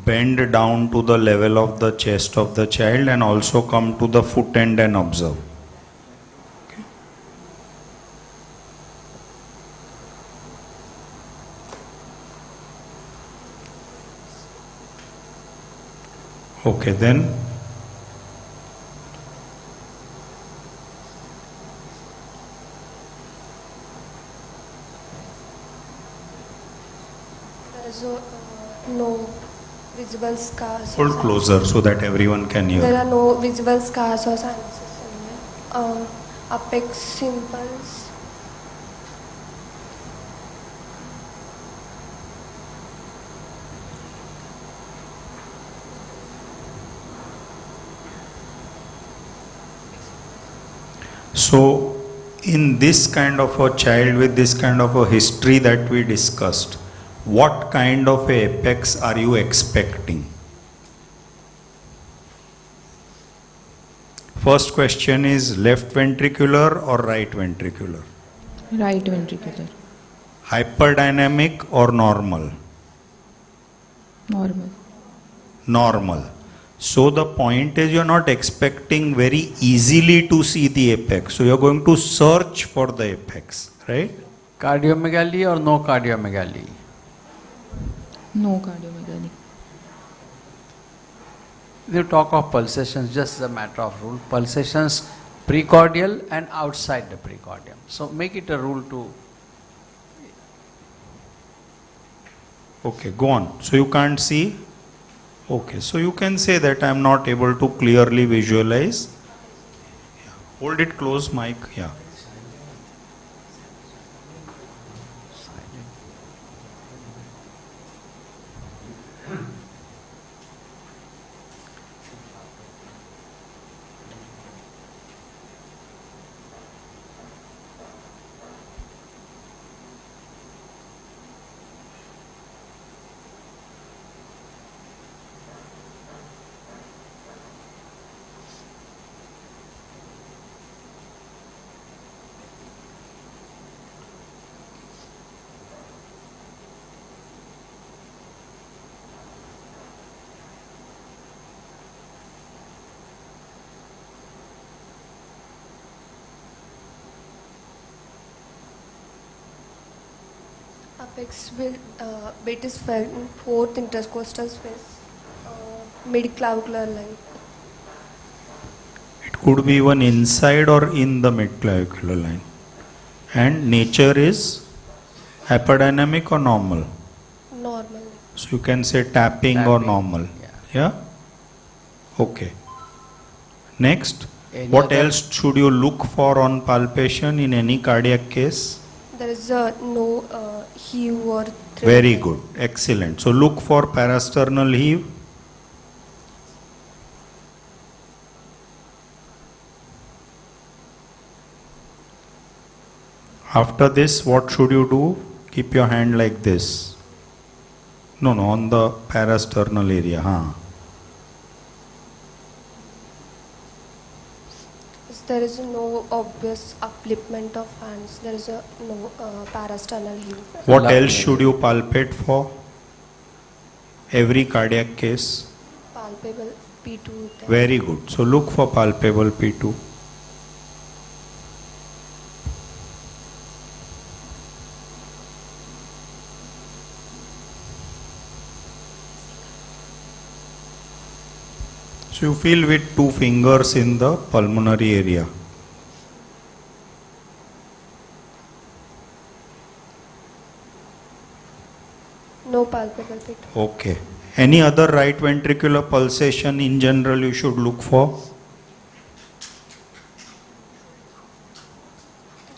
bend down to the level of the chest of the child and also come to the foot end and observe. Okay, then There is no visible scars. hold closer so that everyone can There hear. are no visible scars or sinuses in there. Apex impulse. So in this kind of a child with this kind of a history that we discussed, what kind of a apex are you expecting? First question is left ventricular or right ventricular? Right ventricular. Hyperdynamic or normal? Normal. Normal. So the point is you're not expecting very easily to see the apex. So you're going to search for the apex, right? Cardiomegaly or no cardiomegaly? No cardiomegaly. You talk of pulsations, just a matter of rule. Pulsations precordial and outside the precordium. So make it a rule to. Okay, go on. So you can't see? Okay, so you can say that I am not able to clearly visualize. Yeah. Hold it close, Mike. Yeah. Apex bit is felt in fourth intercostal space, mid-clavicular line. It could be even inside or in the midclavicular line. And nature is hyperdynamic or normal? Normal. So you can say tapping or Tapping, normal. yeah. Yeah? Okay. Next, Any what other- else should you look for on palpation in any cardiac case? There is no heave or thread. Very good. Excellent. So look for parasternal heave. After this, what should you do? Keep your hand like this. No, on the parasternal area. There is no obvious upliftment of hands. There is no parasternal heave. What Lovely. else should you palpate for? Every cardiac case. Palpable P2. Very good. So look for palpable P2. So you feel with 2 fingers in the pulmonary area. No palpable P2. Okay. Any other right ventricular pulsation in general you should look for?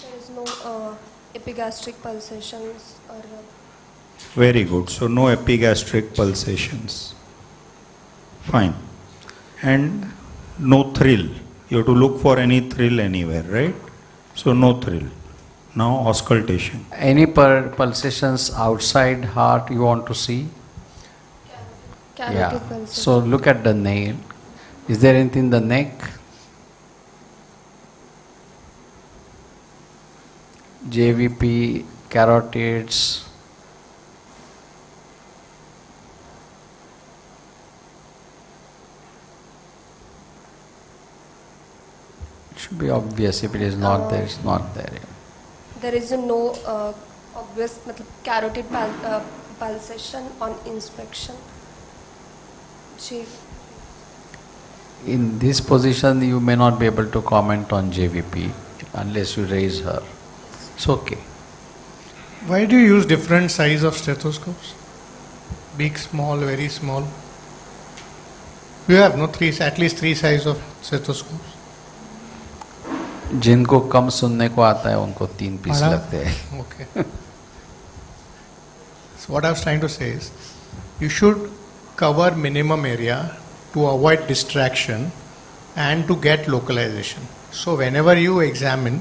There is no epigastric pulsations or Very good. So no epigastric pulsations. Fine. And no thrill. You have to look for any thrill anywhere, right? So no thrill. Now auscultation. Any pulsations outside heart you want to see? Carotid pulsation. So look at the nail. Is there anything in the neck? JVP, carotids. It should be obvious. If it is not there, it's not there. There is no obvious carotid pulsation on inspection. In this position, you may not be able to comment on JVP unless you raise her. It's okay. Why do you use different size of stethoscopes? Big, small, very small. You have no at least three size of stethoscopes. जिनको कम सुनने को आता है उनको 3 piece लगते हैं. Okay. So what I was trying to say is, you should cover minimum area to avoid distraction and to get localization. So whenever you examine,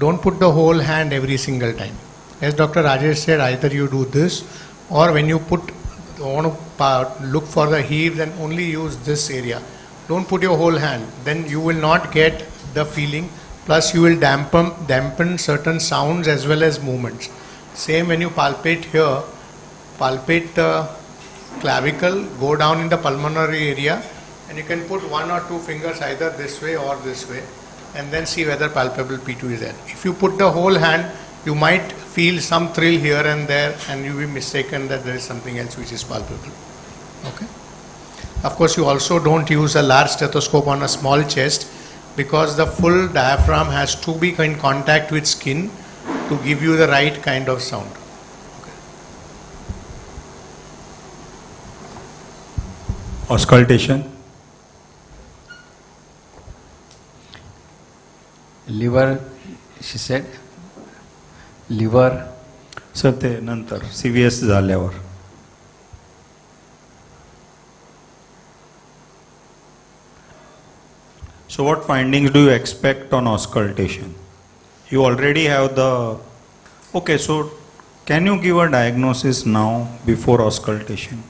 don't put the whole hand every single time. As Dr. Rajesh said, either you do this, or when you want to look for the heave, then only use this area. Don't put your whole hand. Then you will not get the feeling. Plus you will dampen certain sounds as well as movements. Same when you palpate here, palpate the clavicle, go down in the pulmonary area, and you can put 1 or 2 fingers either this way or this way, and then see whether palpable P2 is there. If you put the whole hand, you might feel some thrill here and there, and you will be mistaken that there is something else which is palpable. Okay. Of course, you also don't use a large stethoscope on a small chest, because the full diaphragm has to be in contact with skin to give you the right kind of sound. Auscultation. Liver, she said. Liver. Sir ते नंतर CVS झाल्यावर. So what findings do you expect on auscultation? You already have the... Okay, so can you give a diagnosis now before auscultation?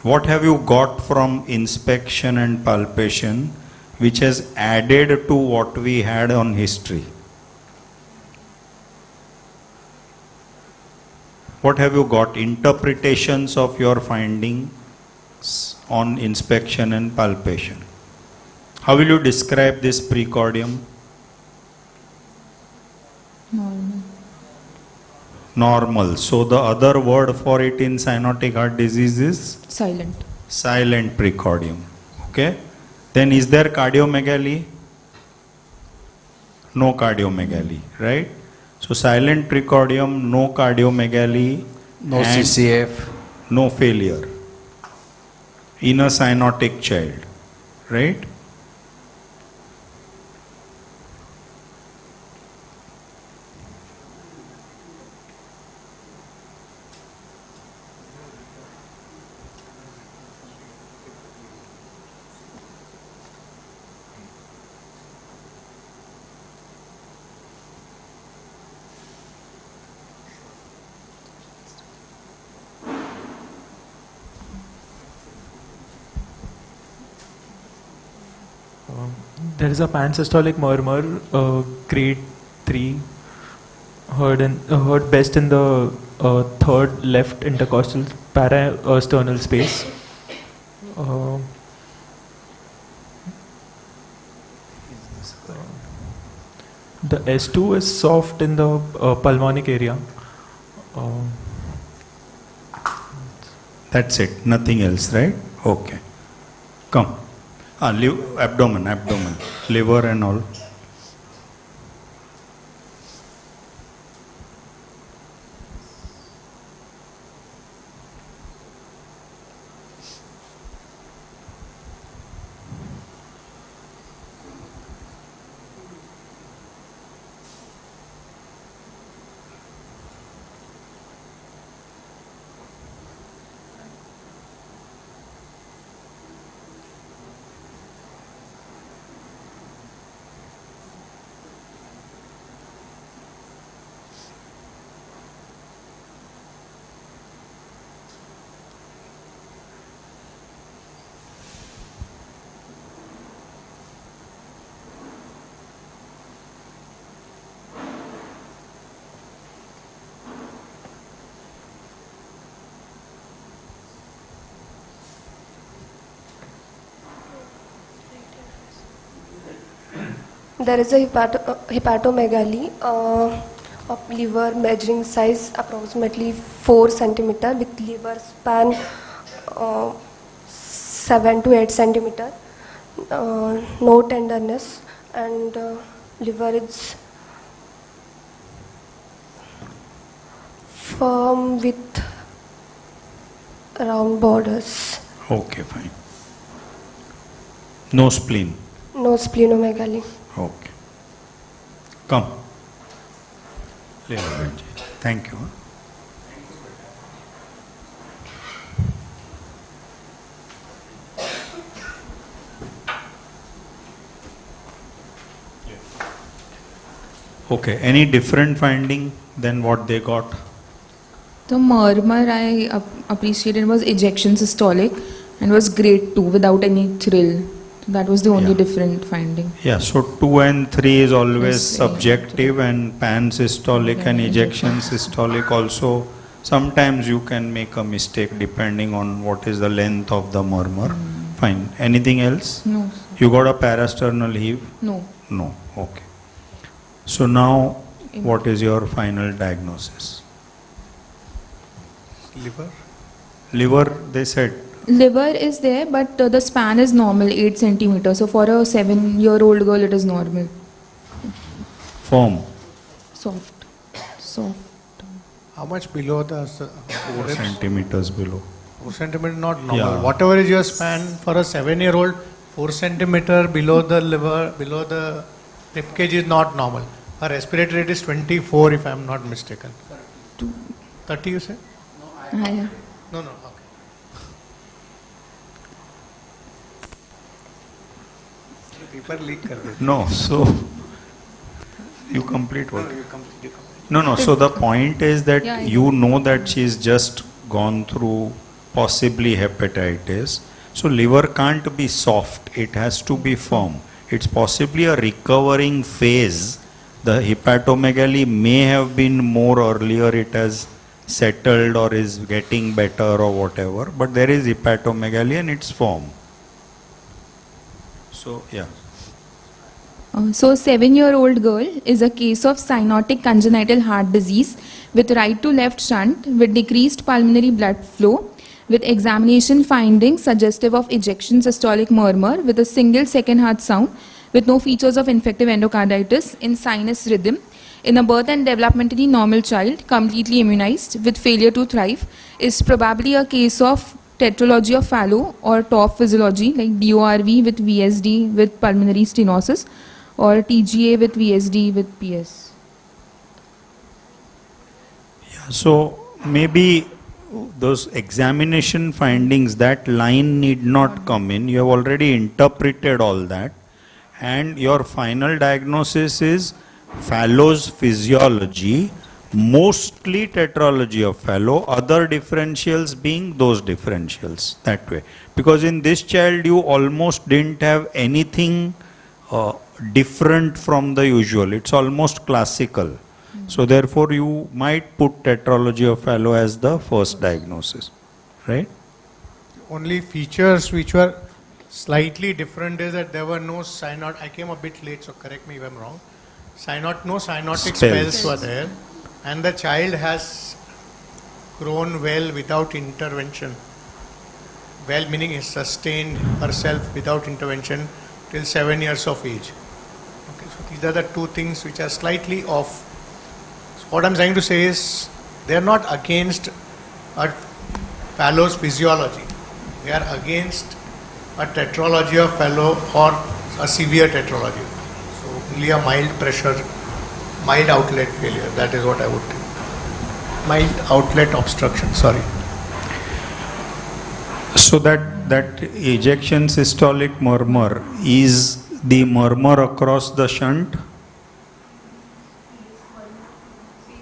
What have you got from inspection and palpation which has added to what we had on history? What have you got? Interpretations of your findings on inspection and palpation. How will you describe this precordium? Normal. Normal. So the other word for it in cyanotic heart disease is? Silent. Silent precordium. Okay. Then is there cardiomegaly? No cardiomegaly, right? So silent precordium, no cardiomegaly, No and CCF. no failure in a cyanotic child, right? There is a pansystolic murmur, grade 3, heard best in the third left intercostal parasternal space. The S2 is soft in the pulmonic area. That's it, nothing else, right? Okay. Come. Abdomen, liver and all. There is a hepatomegaly of liver measuring size approximately 4 centimeter with liver span 7 to 8 centimeter. No tenderness and liver is firm with round borders. Okay, fine. No spleen. No splenomegaly. Okay. Come. Thank you. Okay, any different finding than what they got? The murmur I appreciated was ejection systolic and was grade 2 without any thrill. That was the only Yeah. different finding. Yeah, so 2 and 3 is always Yes, subjective, and pan-systolic and ejection systolic also, sometimes you can make a mistake depending on what is the length of the murmur. Fine. Anything else? No. You got a parasternal heave? No. No. Okay. So now, what is your final diagnosis? Liver? Liver, they said. Liver is there, but the span is normal, 8 centimeters. So for a 7-year-old girl, it is normal. Firm. Soft. Soft. How much below the 4 centimeters below. 4 centimeter not normal. Yeah. Whatever is your span for a 7-year-old, 4 centimeter below the liver, below the rib cage is not normal. Her respiratory rate is 24 if I am not mistaken. 30 you say? Yeah. No, okay. Paper leak kar de. No, so you complete what? No, so the point is that Yeah, I you know that she's just gone through possibly hepatitis. So liver can't be soft, it has to be firm. It's possibly a recovering phase. The hepatomegaly may have been more earlier, it has settled or is getting better or whatever, but there is hepatomegaly and it's firm. So, yeah. So 7-year-old girl is a case of cyanotic congenital heart disease with right to left shunt with decreased pulmonary blood flow with examination findings suggestive of ejection systolic murmur with a single second heart sound with no features of infective endocarditis in sinus rhythm in a birth and developmentally normal child completely immunized with failure to thrive is probably a case of tetralogy of Fallot or TOF physiology like DORV with VSD with pulmonary stenosis or TGA with VSD with PS. Yeah, so maybe those examination findings, that line need not come in. You have already interpreted all that, and your final diagnosis is Fallot's physiology, mostly tetralogy of Fallot, other differentials being those differentials, that way. Because in this child you almost didn't have anything different from the usual. It's almost classical. So therefore you might put tetralogy of Fallot as the first diagnosis, right? Only features which were slightly different is that there were no I came a bit late, so correct me if I'm wrong. No cyanotic spells were there, and the child has grown well without intervention. Well meaning is sustained herself without intervention till 7 years of age. Okay, so these are the two things which are slightly off. So what I'm trying to say is they are not against a Fallot's physiology. They are against a tetralogy of Fallot or a severe tetralogy. So only a mild pressure, mild outlet failure. That is what I would think. Mild outlet obstruction. Sorry. So that ejection systolic murmur is the murmur across the shunt?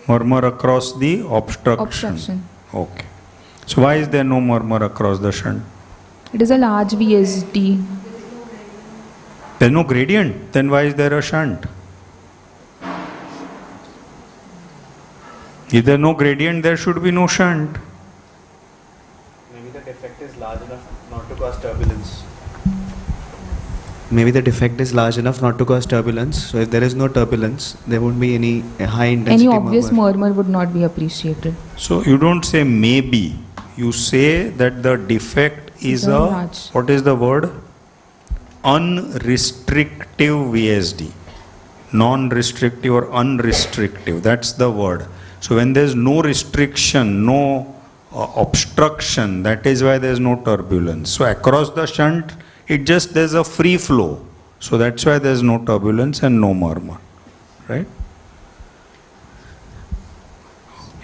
Murmur across the obstruction. Okay. So why is there no murmur across the shunt? It is a large VSD. There is no gradient. Then why is there a shunt? If there is no gradient, there should be no shunt. Maybe the defect is large enough not to cause turbulence. maybe the defect is large enough not to cause turbulence. So if there is no turbulence, there won't be any high intensity Any obvious murmur. murmur would not be appreciated. So you don't say maybe, you say that the defect is Very a, large. what is the word? Unrestrictive VSD. Non-restrictive or unrestrictive, that's the word. So when there's no restriction, no obstruction, that is why there's no turbulence. So across the shunt, there's a free flow. So that's why there's no turbulence and no murmur, right?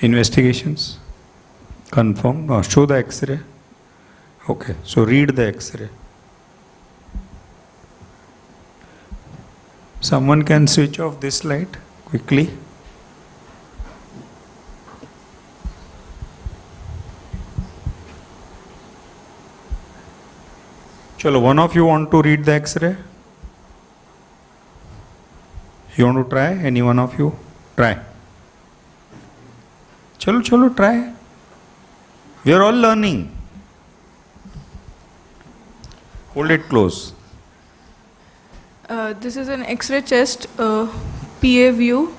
Investigations? Confirm? No, show the X-ray. Okay, so read the X-ray. Someone can switch off this light quickly. Chalo, one of you want to read the X-ray? You want to try? Any one of you? Try. Chalo, try. We are all learning. Hold it close. This is an X-ray chest, PA view.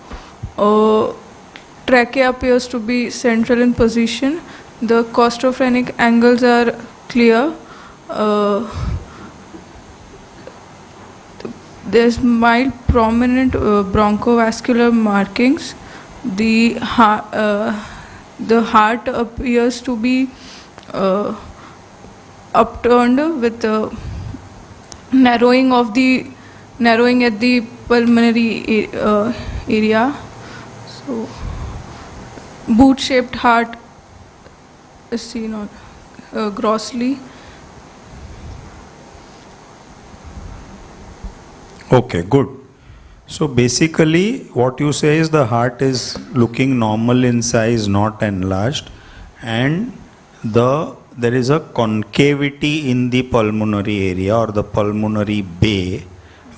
Trachea appears to be central in position. The claustrophrenic angles are clear. There's mild prominent bronchovascular markings. The heart appears to be upturned with narrowing at the pulmonary area. So, boot-shaped heart is seen on grossly. Okay, good. So basically what you say is the heart is looking normal in size, not enlarged, and there is a concavity in the pulmonary area or the pulmonary bay,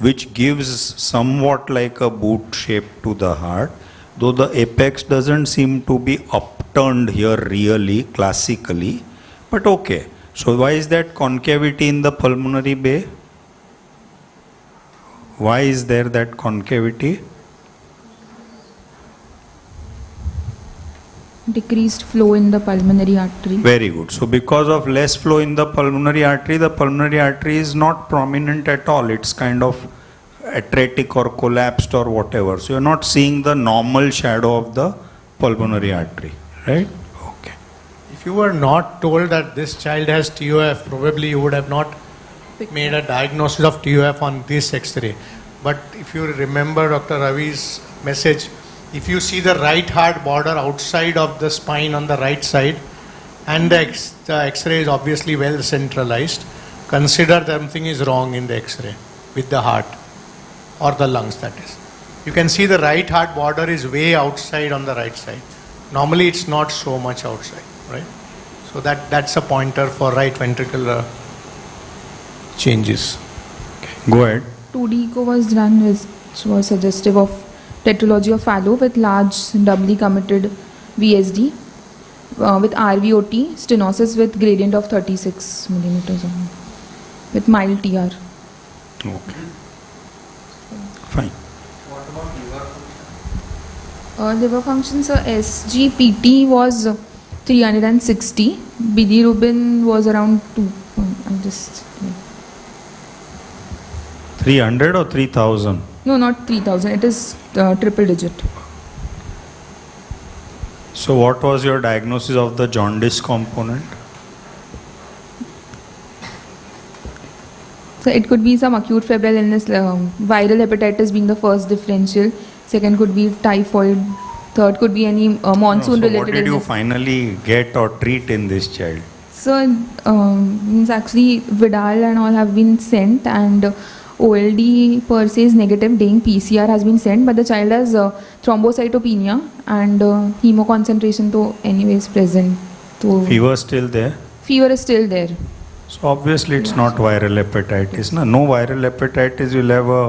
which gives somewhat like a boot shape to the heart, though the apex doesn't seem to be upturned here really, classically, but okay. So why is that concavity in the pulmonary bay? Why is there that concavity? Decreased flow in the pulmonary artery. Very good. So because of less flow in the pulmonary artery is not prominent at all. It's kind of atretic or collapsed or whatever. So you're not seeing the normal shadow of the pulmonary artery, right? Okay. If you were not told that this child has TOF, probably you would have not made a diagnosis of TOF on this X-ray. But if you remember Dr. Ravi's message, if you see the right heart border outside of the spine on the right side, and the X-ray is obviously well centralized, consider something is wrong in the X-ray with the heart or the lungs, that is. You can see the right heart border is way outside on the right side. Normally it's not so much outside, right? So that's a pointer for right ventricular changes. Okay. Go ahead. 2D echo was done, which was suggestive of tetralogy of Fallot with large doubly committed VSD with RVOT, stenosis with gradient of 36 millimeters with mild TR. Okay. Fine. Liver function, so SGPT was 360, bilirubin was around 2. I'm just 300 or 3000? no, not 3000. It is triple digit. So what was your diagnosis of the jaundice component? So it could be some acute febrile illness, viral hepatitis being the first differential. Second could be typhoid. Third could be any monsoon related So what did you illness. finally get or treat in this child? So means actually Vidal and all have been sent, and OLD per se is negative, Deng PCR has been sent, but the child has thrombocytopenia and hemoconcentration to anyways present. So Fever still there? fever is still there. So obviously it's not viral hepatitis. No viral hepatitis will have a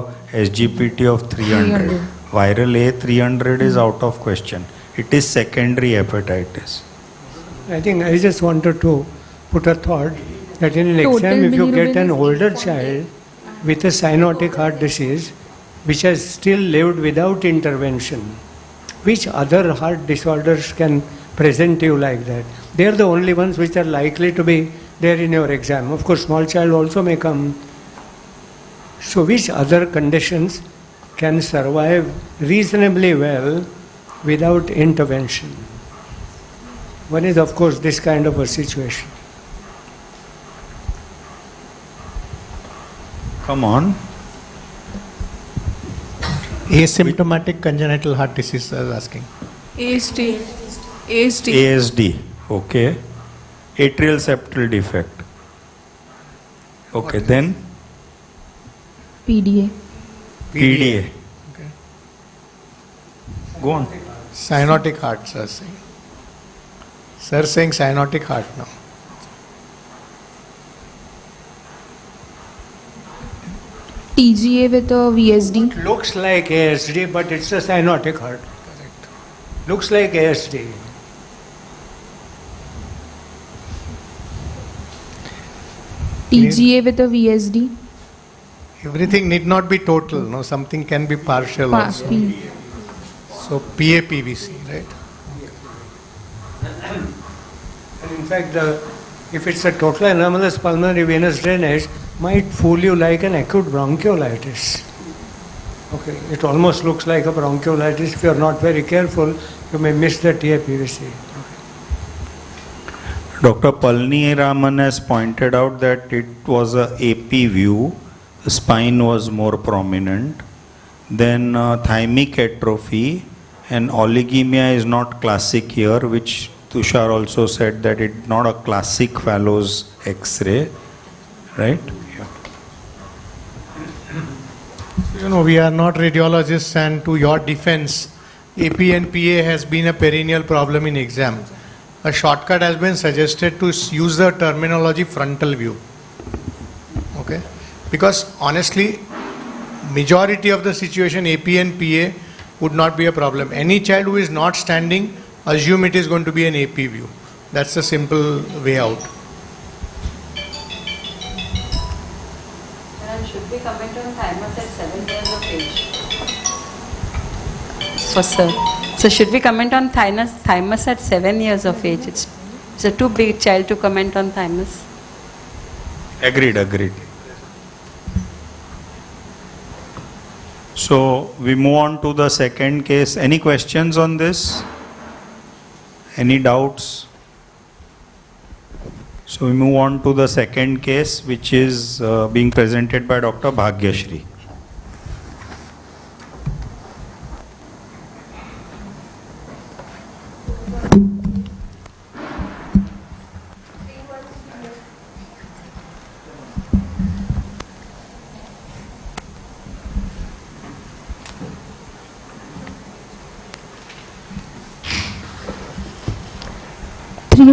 SGPT of 300. 300. Viral A 300 is out of question. It is secondary hepatitis. I think I just wanted to put a thought that in an Total exam, if you get bilirubin an is older 8.8. child with a cyanotic heart disease which has still lived without intervention, which other heart disorders can present you like that? They are the only ones which are likely to be there in your exam. Of course, small child also may come. So which other conditions can survive reasonably well without intervention? One is, of course, this kind of a situation. Come on. Asymptomatic congenital heart disease, I was asking. ASD. ASD. ASD. Okay. Atrial septal defect. Okay, then PDA. PDA. Okay. Go on. Cyanotic heart, sir saying. Sir saying cyanotic heart now. TGA with a VSD. It looks like ASD, but it's a cyanotic heart. Correct. Looks like ASD. TGA with a VSD. Everything need not be total, no, something can be partial also. So PAPVC, right? And in fact, if it's a total anomalous pulmonary venous drainage, might fool you like an acute bronchiolitis. Okay, it almost looks like a bronchiolitis. If you're not very careful, you may miss the TAPVC. Dr. Palni Raman has pointed out that it was a AP view, the spine was more prominent, then thymic atrophy, and oligemia is not classic here, which Tushar also said that it's not a classic Fallow's X-ray, right? Yeah. You know, we are not radiologists, and to your defense, AP and PA has been a perennial problem in exam. A shortcut has been suggested to use the terminology frontal view. Okay? Because honestly, majority of the situation AP and PA would not be a problem. Any child who is not standing, assume it is going to be an AP view. That's the simple way out. Should we comment on thymus at 7 years of age? For sir. So should we comment on thymus at 7 years of age? It's a too big child to comment on thymus. Agreed. So we move on to the second case. Any questions on this? Any doubts? So we move on to the second case, which is being presented by Dr. Bhagyashri.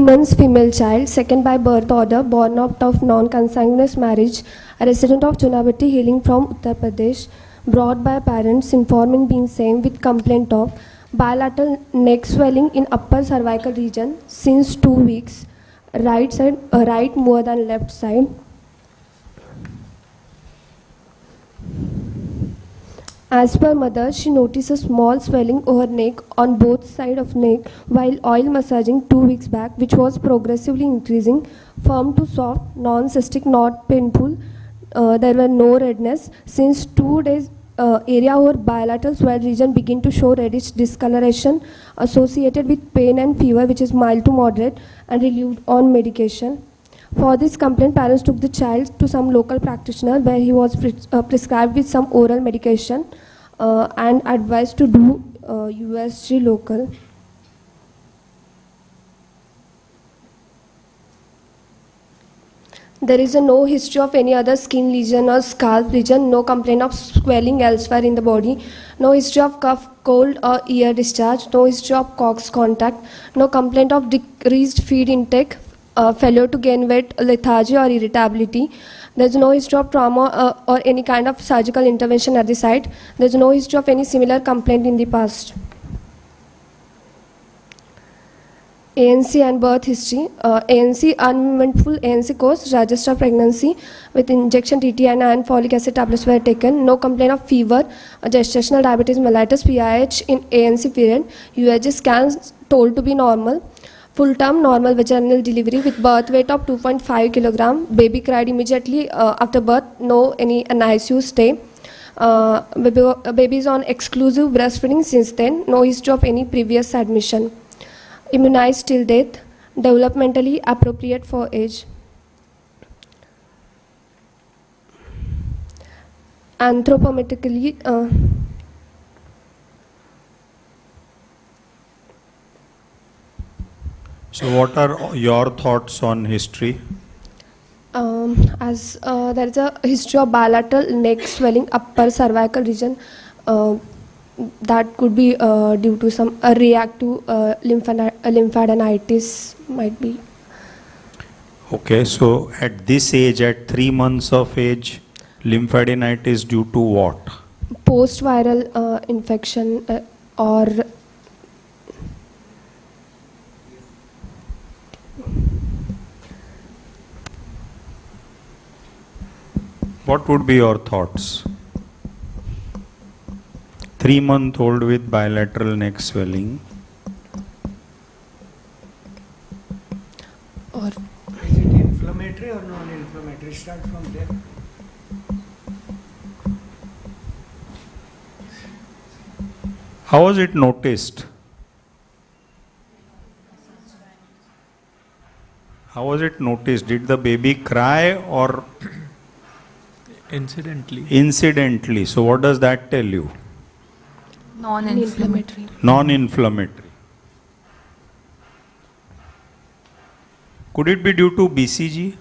Months female child, second by birth order, born out of non-consanguineous marriage, a resident of Chunabati, hailing from Uttar Pradesh, brought by parents informing being same with complaint of bilateral neck swelling in upper cervical region since 2 weeks, right side, right more than left side. As per mother, she notices small swelling over neck on both sides of neck while oil massaging 2 weeks back, which was progressively increasing, firm to soft, non-cystic, not painful. There were no redness. Since 2 days, area over bilateral swelled region begin to show reddish discoloration associated with pain and fever, which is mild to moderate, and relieved on medication. For this complaint, parents took the child to some local practitioner where he was prescribed with some oral medication and advised to do USG local. There is no history of any other skin lesion or scalp region, no complaint of swelling elsewhere in the body, no history of cough, cold or ear discharge, no history of Cox contact, no complaint of decreased feed intake, failure to gain weight, lethargy or irritability. There is no history of trauma or any kind of surgical intervention at the site. There is no history of any similar complaint in the past. ANC and birth history. ANC, uneventful ANC course, registered pregnancy with injection TT and folic acid tablets were taken. No complaint of fever, gestational diabetes mellitus, PIH in ANC period. UAG scans told to be normal. Full term normal vaginal delivery with birth weight of 2.5 kilogram. Baby cried immediately after birth. No any NICU stay. Baby is on exclusive breastfeeding since then. No history of any previous admission. Immunized till death. Developmentally appropriate for age. Anthropometrically. So what are your thoughts on history? As there is a history of bilateral neck swelling upper cervical region, that could be due to some reactive lymphadenitis might be. Okay, so at this age, at 3 months of age, lymphadenitis due to what? Post-viral infection or What would be your thoughts? 3-month-old with bilateral neck swelling. or Is it inflammatory or non-inflammatory? Start from there. How was it noticed? How was it noticed? Did the baby cry or Incidentally. incidentally? So what does that tell you? Non-inflammatory. Non-inflammatory. Could it be due to BCG?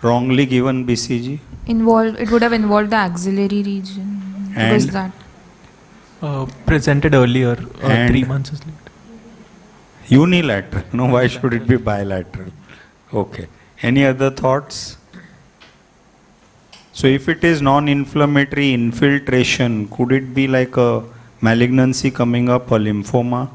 Wrongly given BCG? It would have involved the axillary region. Because And? that. Presented earlier, And? 3 months is late. Unilateral. No, why should it be bilateral? Okay. Any other thoughts? So if it is non-inflammatory infiltration, could it be like a malignancy coming up, a lymphoma?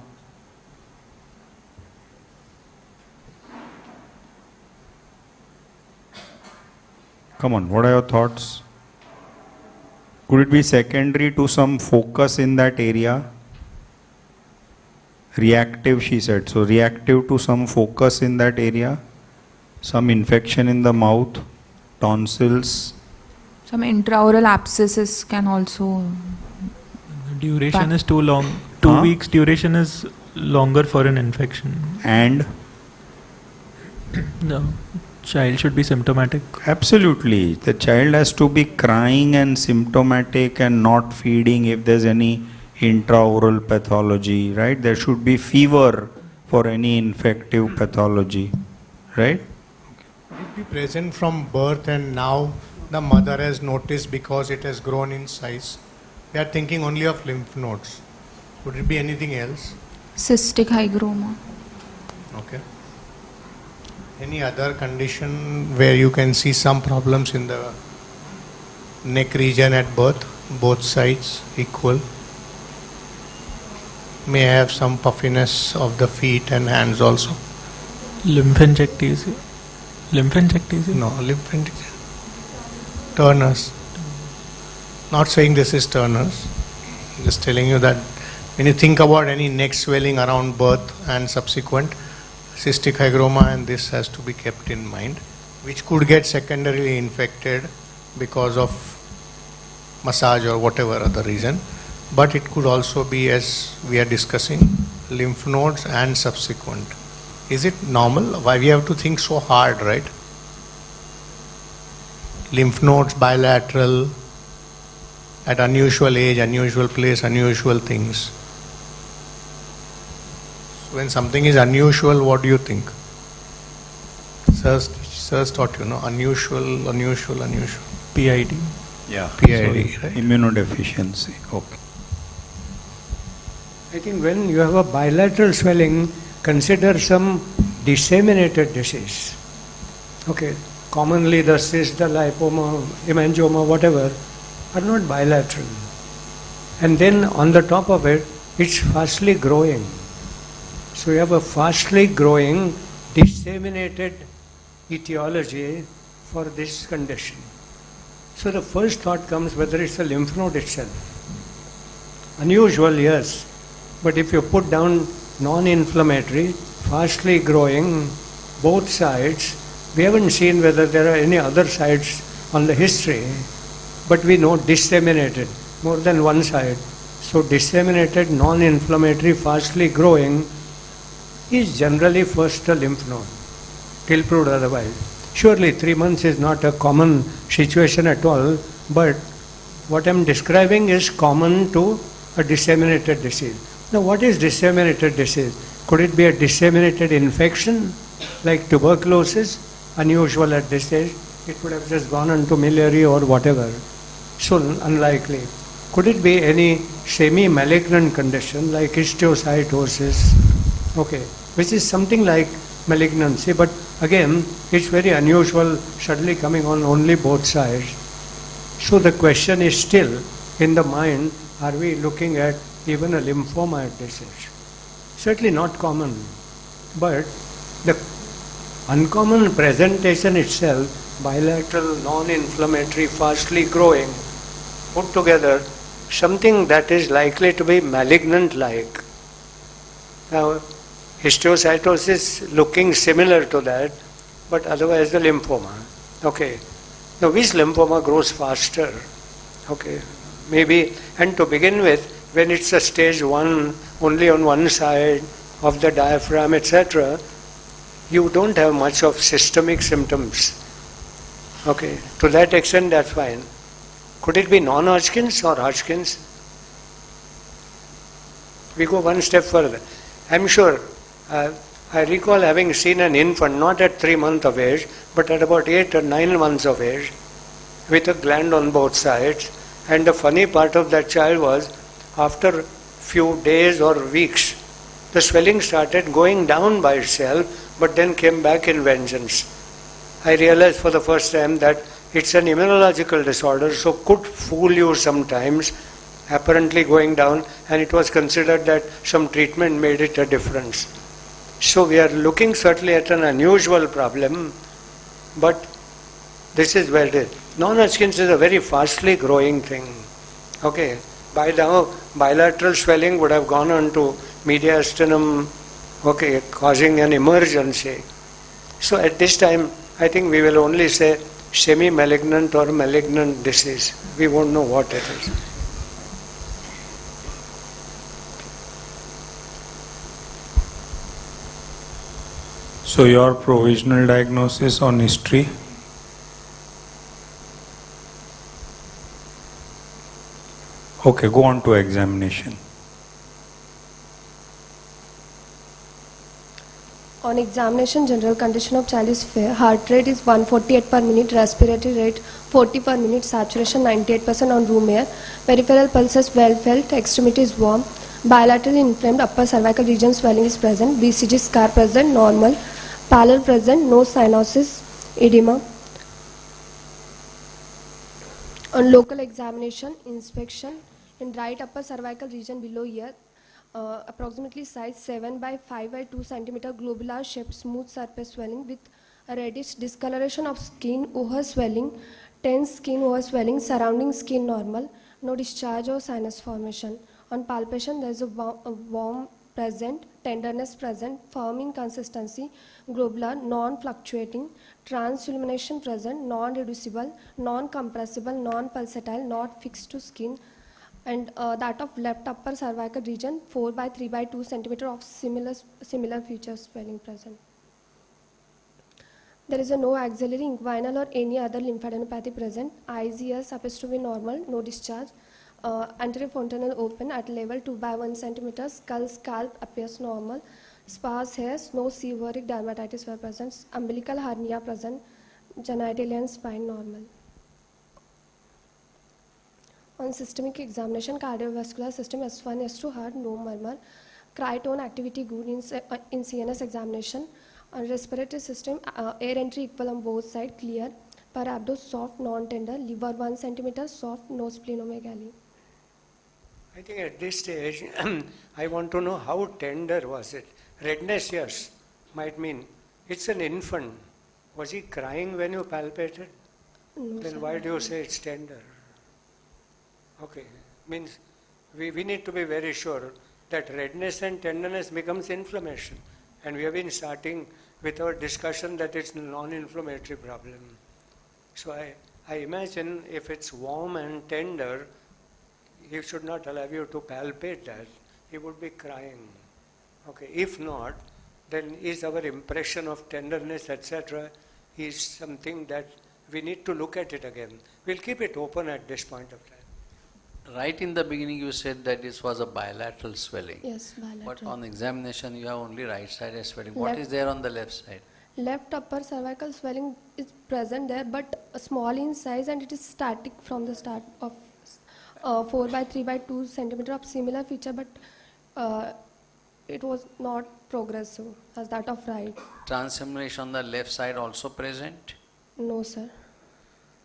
Come on, what are your thoughts? Could it be secondary to some focus in that area? Reactive, she said. So reactive to some focus in that area? Some infection in the mouth, tonsils. Some intraoral abscesses can also. Duration is too long. 2 Huh? weeks duration is longer for an infection. And No, child should be symptomatic. absolutely, the child has to be crying and symptomatic and not feeding if there's any intraoral pathology, right? There should be fever for any infective pathology, right? Could it be present from birth and now the mother has noticed because it has grown in size? We are thinking only of lymph nodes. Could it be anything else? Cystic hygroma. Okay. Any other condition where you can see some problems in the neck region at birth, both sides equal? May have some puffiness of the feet and hands also. Lymphangiectasia. Lymphangiectasia? No, lymphangiectasia. Turner's. Not saying this is Turner's. Just telling you that when you think about any neck swelling around birth and subsequent, cystic hygroma and this has to be kept in mind, which could get secondarily infected because of massage or whatever other reason. But it could also be, as we are discussing, lymph nodes and subsequent. Is it normal? Why we have to think so hard, right? Lymph nodes, bilateral, at unusual age, unusual place, unusual things. When something is unusual, what do you think? Sirs taught you, no? Unusual. PID. Yeah. PID, right? Immunodeficiency. Okay. I think when you have a bilateral swelling, consider some disseminated disease. Okay, commonly the cyst, the lipoma, hemangioma, whatever, are not bilateral. And then on the top of it, it's fastly growing. So you have a fastly growing, disseminated etiology for this condition. So the first thought comes whether it's a lymph node itself. Unusual, yes, but if you put down non-inflammatory, fastly growing, both sides, we haven't seen whether there are any other sides on the history, but we know disseminated, more than one side. So disseminated, non-inflammatory, fastly growing is generally first a lymph node, till proved otherwise. Surely 3 months is not a common situation at all, but what I'm describing is common to a disseminated disease. Now what is disseminated disease? Could it be a disseminated infection like tuberculosis? Unusual at this stage. It would have just gone into miliary or whatever. So unlikely. Could it be any semi-malignant condition like histiocytosis? Okay, which is something like malignancy, but again, it's very unusual, suddenly coming on only both sides. So the question is still in the mind, are we looking at even a lymphoma at this age? Certainly not common, but the uncommon presentation itself, bilateral, non-inflammatory, fastly growing, put together, something that is likely to be malignant-like. Now, histiocytosis looking similar to that, but otherwise the lymphoma. Okay. Now, which lymphoma grows faster? Okay. Maybe, and to begin with, when it's a stage 1, only on one side of the diaphragm, etc., you don't have much of systemic symptoms. Okay. To that extent, that's fine. Could it be non-Hodgkin's or Hodgkin's? We go one step further. I'm sure, I recall having seen an infant, not at 3 months of age, but at about 8 or 9 months of age, with a gland on both sides. And the funny part of that child was, after few days or weeks, the swelling started going down by itself, but then came back in vengeance. I realized for the first time that it's an immunological disorder, so could fool you sometimes, apparently going down, and it was considered that some treatment made it a difference. So we are looking certainly at an unusual problem, but this is where it is. Non-Hodgkin's is a very fastly growing thing. Okay, by now bilateral swelling would have gone on to mediastinum, okay, causing an emergency. So at this time, I think we will only say semi-malignant or malignant disease. We won't know what it is. So your provisional diagnosis on history? Okay, go on to examination. On examination, general condition of child is fair. Heart rate is 148 per minute, respiratory rate 40 per minute, saturation 98% on room air. Peripheral pulses well felt, extremity is warm. Bilaterally inflamed upper cervical region swelling is present. BCG scar present, normal. Pallor present, no cyanosis, edema. On local examination, inspection in right upper cervical region below ear, approximately size 7 by 5 by 2 centimeter, globular shape, smooth surface swelling with a reddish discoloration of skin, over swelling, tense skin, over swelling, surrounding skin normal, no discharge or sinus formation. On palpation, there is a warm present, tenderness present, firm in consistency, globular, non-fluctuating, transillumination present, non-reducible, non-compressible, non-pulsatile, not fixed to skin, and that of left upper cervical region 4 by 3 by 2 centimeter of similar features swelling present. There is no axillary, inguinal or any other lymphadenopathy present. Eyes, ears appears to be normal, no discharge. Anterior fontanelle open at level 2 by 1 centimeter. Skull scalp appears normal. Sparse hairs, no seborrheic dermatitis were present. Umbilical hernia present. Genitalian spine normal. On systemic examination, cardiovascular system S1, S2 heart, no murmur. Cryotone activity good in CNS examination. On respiratory system, air entry equal on both sides, clear. Per abdo soft, non-tender. Liver 1 centimeter, soft, no splenomegaly. I think at this stage, I want to know how tender was it. Redness, yes, might mean it's an infant. Was he crying when you palpated? No, Then sir. why do you say it's tender? Okay, means we need to be very sure that redness and tenderness becomes inflammation. And we have been starting with our discussion that it's non-inflammatory problem. So I imagine if it's warm and tender, he should not allow you to palpate that. He would be crying. Okay, if not, then is our impression of tenderness, etc., is something that we need to look at it again. We'll keep it open at this point of time. Right in the beginning you said that this was a bilateral swelling. Yes, bilateral. But on examination you have only right side swelling. What Left- is there on the left side? Left upper cervical swelling is present there, but small in size, and it is static from the start of 4 by 3 by 2 centimeter of similar feature, but it was not progressive as that of right. Transsemination on the left side also present? No, sir.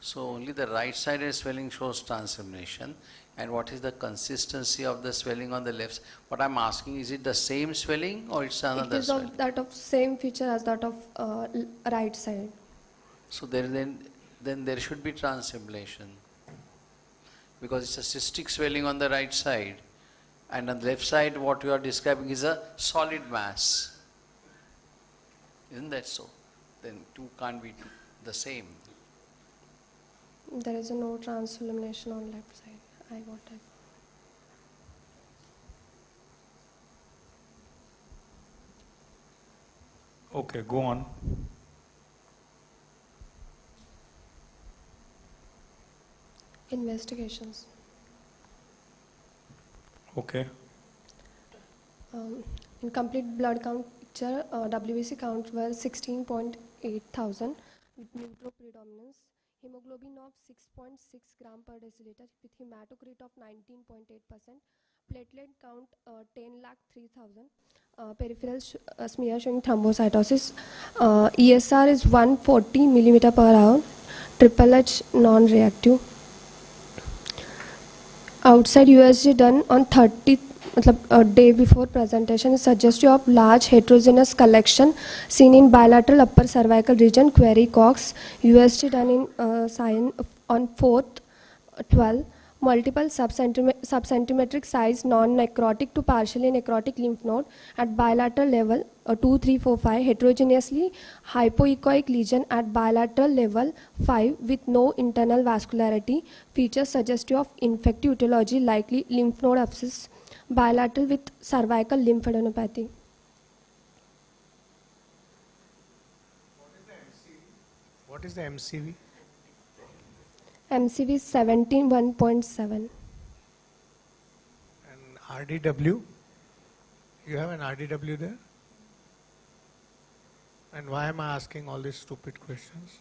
So only the right sided swelling shows transsemination. And what is the consistency of the swelling on the left? What I'm asking, is it the same swelling or it's It another is swelling? of that of same feature as that of right side. So then there should be transsemination. Because it's a cystic swelling on the right side. And on the left side, what you are describing is a solid mass. Isn't that so? Then two can't be the same. There is no translumination on left side. I got it. Okay, go on. Investigations. Okay. In complete blood count picture, WBC counts were 16.8 thousand with neutro predominance, hemoglobin of 6.6 gram per deciliter with hematocrit of 19.8%, platelet count 10 lakh 3,000, peripheral smear showing thrombocytosis, ESR is 140 millimeter per hour, triple H non-reactive. Outside USG done on 30th a day before presentation is suggestive of large heterogeneous collection seen in bilateral upper cervical region, query Cox. USG done in sign on 4th 12. Multiple subcentimetric size non-necrotic to partially necrotic lymph node at bilateral level 2, 3, 4, 5, heterogeneously hypoechoic lesion at bilateral level 5 with no internal vascularity, features suggestive of infective etiology, likely lymph node abscess, bilateral with cervical lymphadenopathy. What is the MCV? MCV is 17.1.7. And RDW? You have an RDW there? And why am I asking all these stupid questions?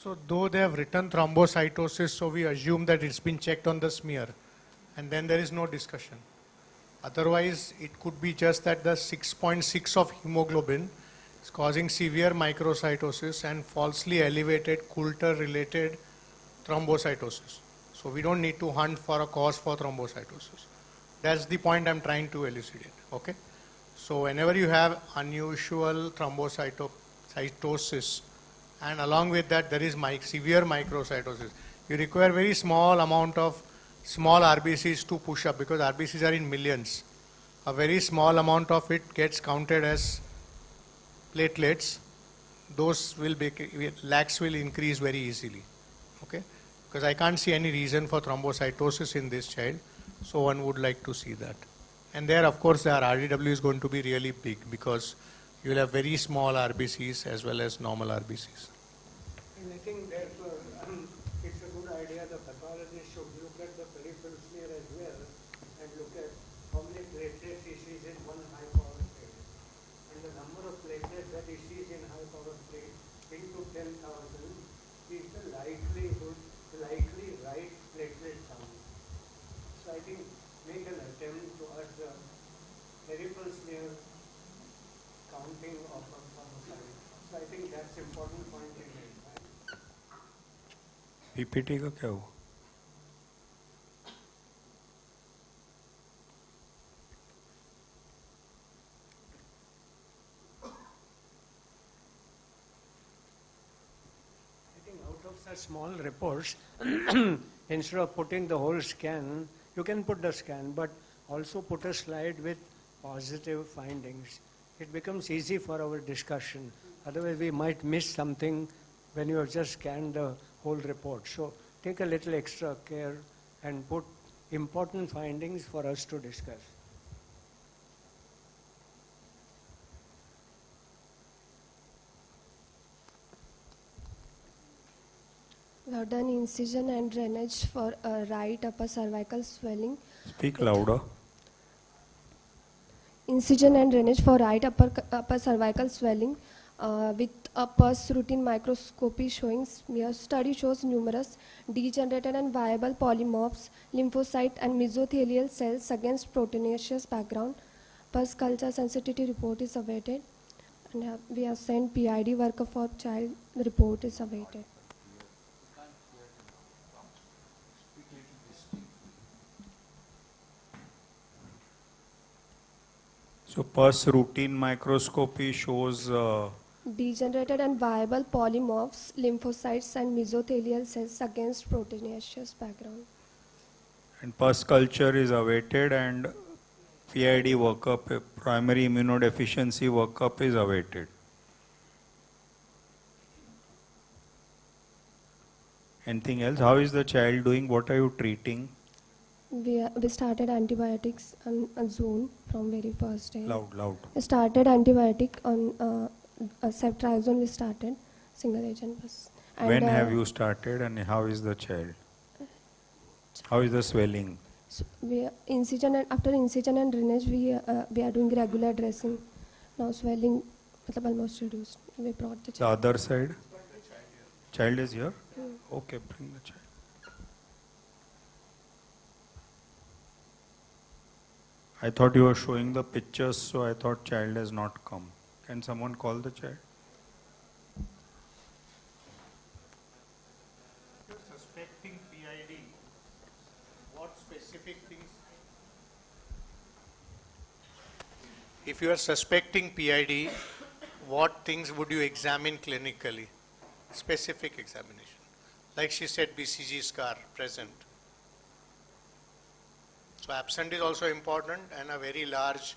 So though they have written thrombocytosis, so we assume that it's been checked on the smear, and then there is no discussion. Otherwise, it could be just that the 6.6 of hemoglobin is causing severe microcytosis and falsely elevated Coulter-related thrombocytosis. So we don't need to hunt for a cause for thrombocytosis. That's the point I'm trying to elucidate. Okay. So whenever you have unusual thrombocytosis, and along with that there is severe microcytosis, you require very small amount of small RBCs to push up, because RBCs are in millions. A very small amount of it gets counted as platelets. Those will be, lakhs will increase very easily. Okay, because I can't see any reason for thrombocytosis in this child, so one would like to see that. And there, of course, the RDW is going to be really big, because you will have very small RBCs as well as normal RBCs. And I think therefore it's a good idea the pathologist should look at the peripheral smear as well and look at how many platelets he sees in one high power plate. And the number of platelets that he sees in high power plate into 10,000 is the likely right platelet count. So I think make an attempt to add the peripheral smear counting of a thrombocyte. So I think that's important point in it. PPT का क्या हुआ? These are small reports. Instead of putting the whole scan, you can put the scan, but also put a slide with positive findings. It becomes easy for our discussion. Otherwise, we might miss something when you have just scanned the whole report. So take a little extra care and put important findings for us to discuss. We have done incision and drainage for right upper cervical swelling. Speak louder. Incision and drainage for right upper cervical swelling with a pus routine microscopy showing smear. Study shows numerous degenerated and viable polymorphs, lymphocyte and mesothelial cells against proteinaceous background. Pus culture sensitivity report is awaited. And we have sent PID workup for child report is awaited. So pus routine microscopy shows Degenerated and viable polymorphs, lymphocytes and mesothelial cells against proteinaceous background. and pus culture is awaited and PID workup, primary immunodeficiency workup is awaited. Anything else? How is the child doing? What are you treating? We started antibiotics on zone from very first day. Loud. We started antibiotic on ceftriaxone. We started single agent plus. And, When have you started and how is the child? How is the swelling? So after incision and drainage, we are doing regular dressing. Now swelling, almost reduced. We brought the The child. other side? Child is here? Okay, bring the child. I thought you were showing the pictures, so I thought child has not come. Can someone call the child? If you're suspecting PID, what specific things? If you are suspecting PID, what things would you examine clinically? Specific examination. Like she said, BCG scar present. So absent is also important, and a very large,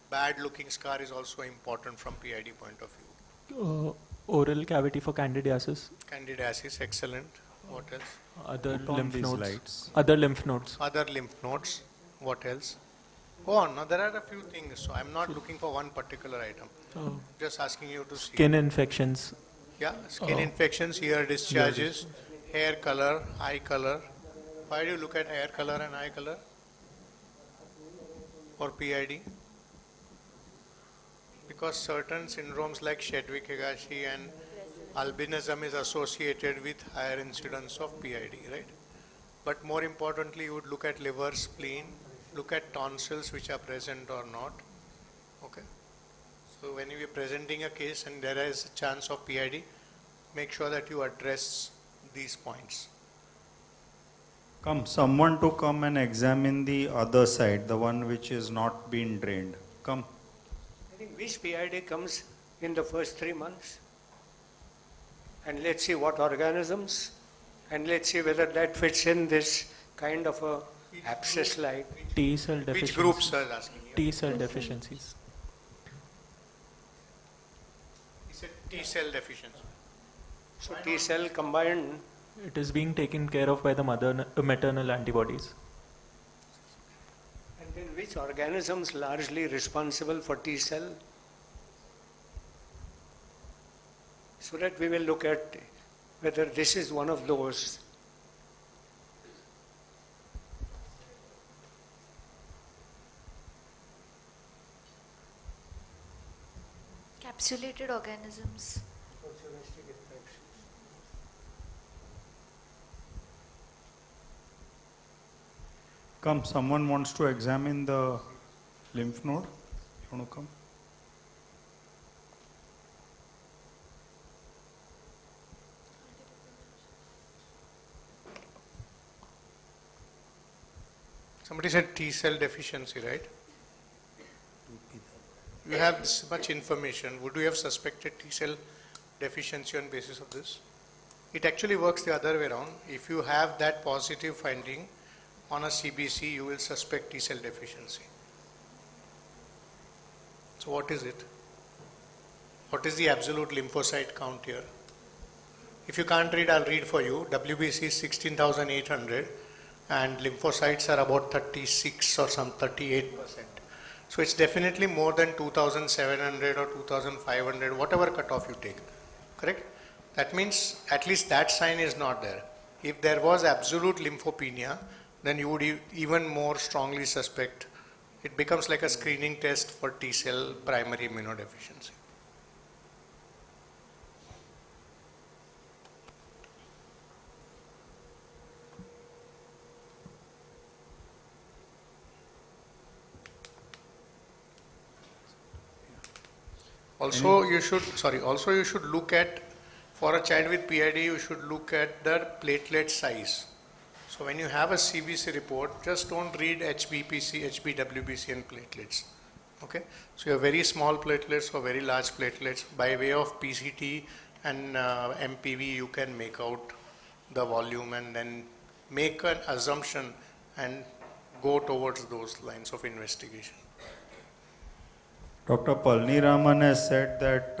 bad-looking scar is also important from PID point of view. Oral cavity for candidiasis. Candidiasis, excellent. What else? Other Put on lymph these nodes. lights. Other lymph nodes. Other lymph nodes. What else? Go on. Now there are a few things. So I'm not looking for one particular item. Just asking you to see. Skin infections. Yeah, skin infections, ear discharges, hair color, eye color. Why do you look at hair color and eye color? For PID? Because certain syndromes like Chedwick-Higashi and albinism is associated with higher incidence of PID, right? But more importantly, you would look at liver, spleen, look at tonsils which are present or not. Okay. So when you are presenting a case and there is a chance of PID, make sure that you address these points. Come, someone to come and examine the other side, the one which is not being drained. Come. I think which PID comes in the first 3 months. And let's see what organisms, and let's see whether that fits in this kind of a abscess like. T cell deficiencies. Which groups are asking you? T cell deficiencies. He said T cell deficiency. So T cell combined. It is being taken care of by the maternal antibodies. And then which organisms largely responsible for T cell? So that we will look at whether this is one of those. Capsulated organisms. Come, someone wants to examine the lymph node. You want to come? Somebody said T cell deficiency, right? You have this much information. Would you have suspected T cell deficiency on basis of this? It actually works the other way around. If you have that positive finding on a CBC, you will suspect T cell deficiency. So what is it? What is the absolute lymphocyte count here? If you can't read, I'll read for you. WBC is 16,800 and lymphocytes are about 36 or some 38%. So it's definitely more than 2,700 or 2,500, whatever cutoff you take. Correct? That means at least that sign is not there. If there was absolute lymphopenia, then you would even more strongly suspect. It becomes like a screening test for T cell primary immunodeficiency. Also, you should look at, for a child with PID, you should look at the platelet size. So when you have a CBC report, just don't read HBPC, HBWBC and platelets. Okay? So your very small platelets or very large platelets, by way of PCT and MPV, you can make out the volume and then make an assumption and go towards those lines of investigation. Dr. Palniraman has said that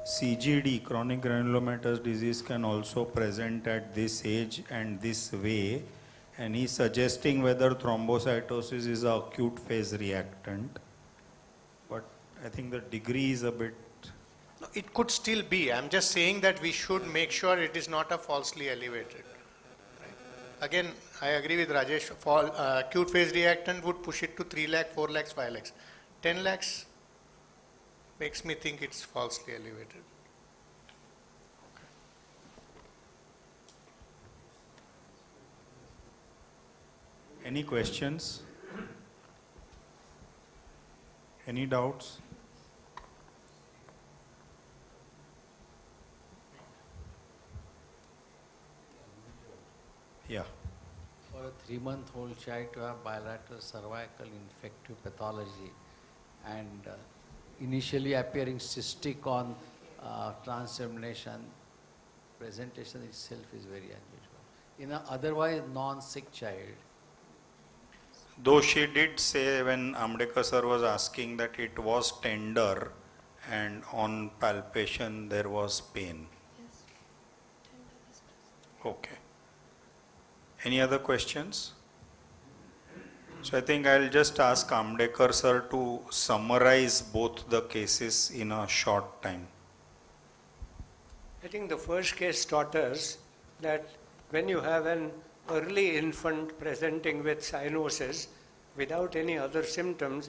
CGD, chronic granulomatous disease, can also present at this age and this way, and he's suggesting whether thrombocytosis is an acute phase reactant. But I think the degree is a bit... No, it could still be. I'm just saying that we should make sure it is not a falsely elevated. Right? Again, I agree with Rajesh. Acute phase reactant would push it to 3 lakh, 4 lakhs, 5 lakhs. 10 lakhs makes me think it's falsely elevated. Any questions? Any doubts? Yeah. For a 3-month-old child to have bilateral cervical infective pathology and initially appearing cystic on transamination, presentation itself is very unusual. In an otherwise non-sick child. Though she did say when Amdekar sir was asking that it was tender and on palpation there was pain. Yes. Okay. Any other questions? So I think I'll just ask Amdekar sir to summarize both the cases in a short time. I think the first case taught us that when you have an early infant presenting with cyanosis without any other symptoms,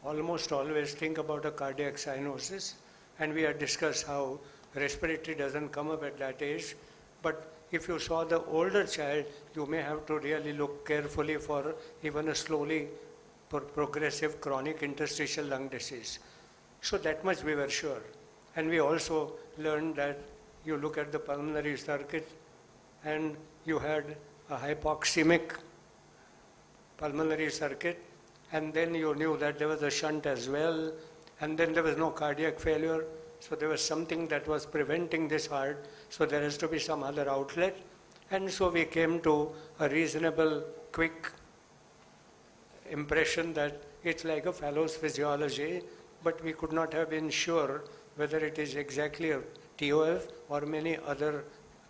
almost always think about a cardiac cyanosis. And we had discussed how respiratory doesn't come up at that age. But if you saw the older child, you may have to really look carefully for even a slowly progressive chronic interstitial lung disease. So that much we were sure. And we also learned that you look at the pulmonary circuit and you had a hypoxemic pulmonary circuit, and then you knew that there was a shunt as well, and then there was no cardiac failure. So there was something that was preventing this heart, so there has to be some other outlet. And so we came to a reasonable, quick impression that it's like a Fallot's physiology, but we could not have been sure whether it is exactly a TOF or many other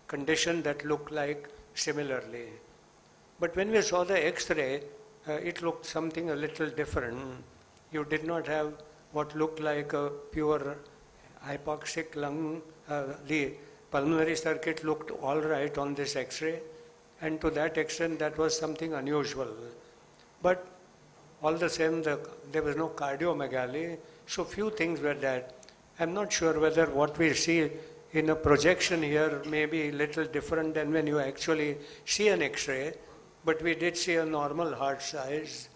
conditions that look like similarly. But when we saw the X-ray, it looked something a little different. You did not have what looked like a pure hypoxic lung. The pulmonary circuit looked all right on this X-ray, and to that extent that was something unusual. But all the same, there was no cardiomegaly, so few things were that. I'm not sure whether what we see in a projection here may be a little different than when you actually see an X-ray, but we did see a normal heart size.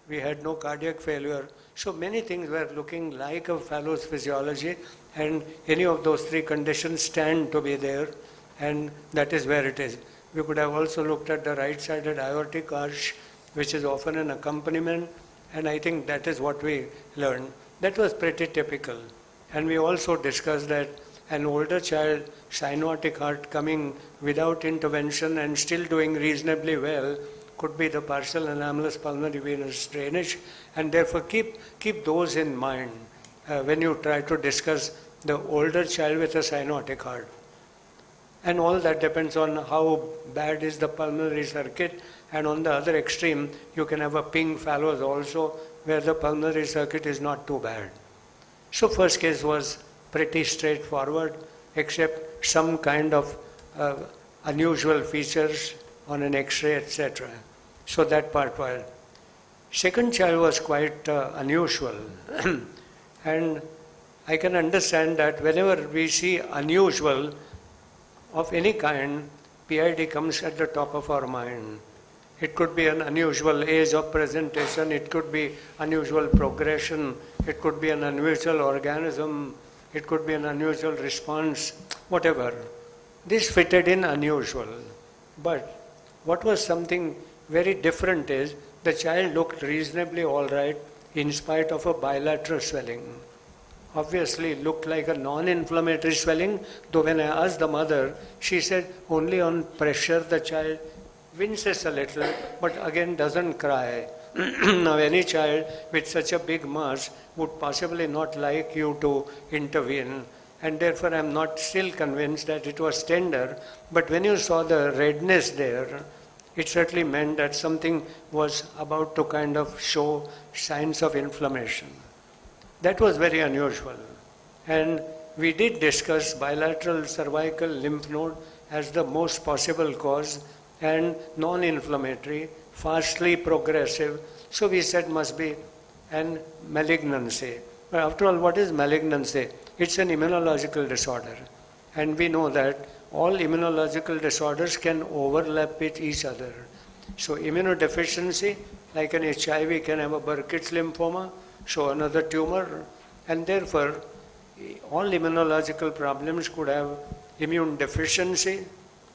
We had no cardiac failure. So many things were looking like a Fallot's physiology, and any of those three conditions stand to be there, and that is where it is. We could have also looked at the right-sided aortic arch, which is often an accompaniment, and I think that is what we learned. That was pretty typical. And we also discussed that an older child, cyanotic heart coming without intervention and still doing reasonably well, could be the partial anomalous pulmonary venous drainage, and therefore keep those in mind when you try to discuss the older child with a cyanotic heart. And all that depends on how bad is the pulmonary circuit, and on the other extreme, you can have a ping fallows also, where the pulmonary circuit is not too bad. So first case was pretty straightforward, except some kind of unusual features on an X-ray, etc. So that part was. Second child was quite unusual. And I can understand that whenever we see unusual of any kind, PID comes at the top of our mind. It could be an unusual age of presentation, it could be unusual progression, it could be an unusual organism, it could be an unusual response, whatever. This fitted in unusual. But what was something very different is the child looked reasonably all right in spite of a bilateral swelling. Obviously looked like a non-inflammatory swelling, though when I asked the mother, she said only on pressure the child winces a little, but again doesn't cry. Now any child with such a big mass would possibly not like you to intervene, and therefore I am not still convinced that it was tender, but when you saw the redness there, it certainly meant that something was about to kind of show signs of inflammation. That was very unusual. And we did discuss bilateral cervical lymph node as the most possible cause and non-inflammatory, fastly progressive. So we said must be an malignancy. But after all, what is malignancy? It's an immunological disorder. And we know that all immunological disorders can overlap with each other. So immunodeficiency, like an HIV, can have a Burkitt's lymphoma, so another tumor, and therefore all immunological problems could have immune deficiency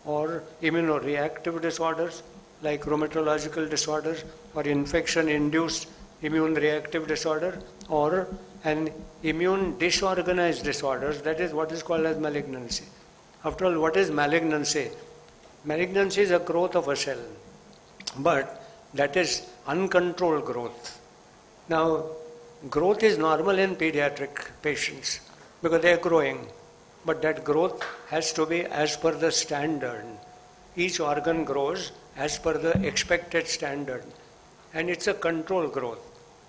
or immunoreactive disorders like rheumatological disorders or infection-induced immune reactive disorder or an immune disorganized disorders, that is what is called as malignancy. After all, what is malignancy? Malignancy is a growth of a cell, but that is uncontrolled growth. Now, growth is normal in pediatric patients because they are growing, but that growth has to be as per the standard. Each organ grows as per the expected standard, and it's a controlled growth,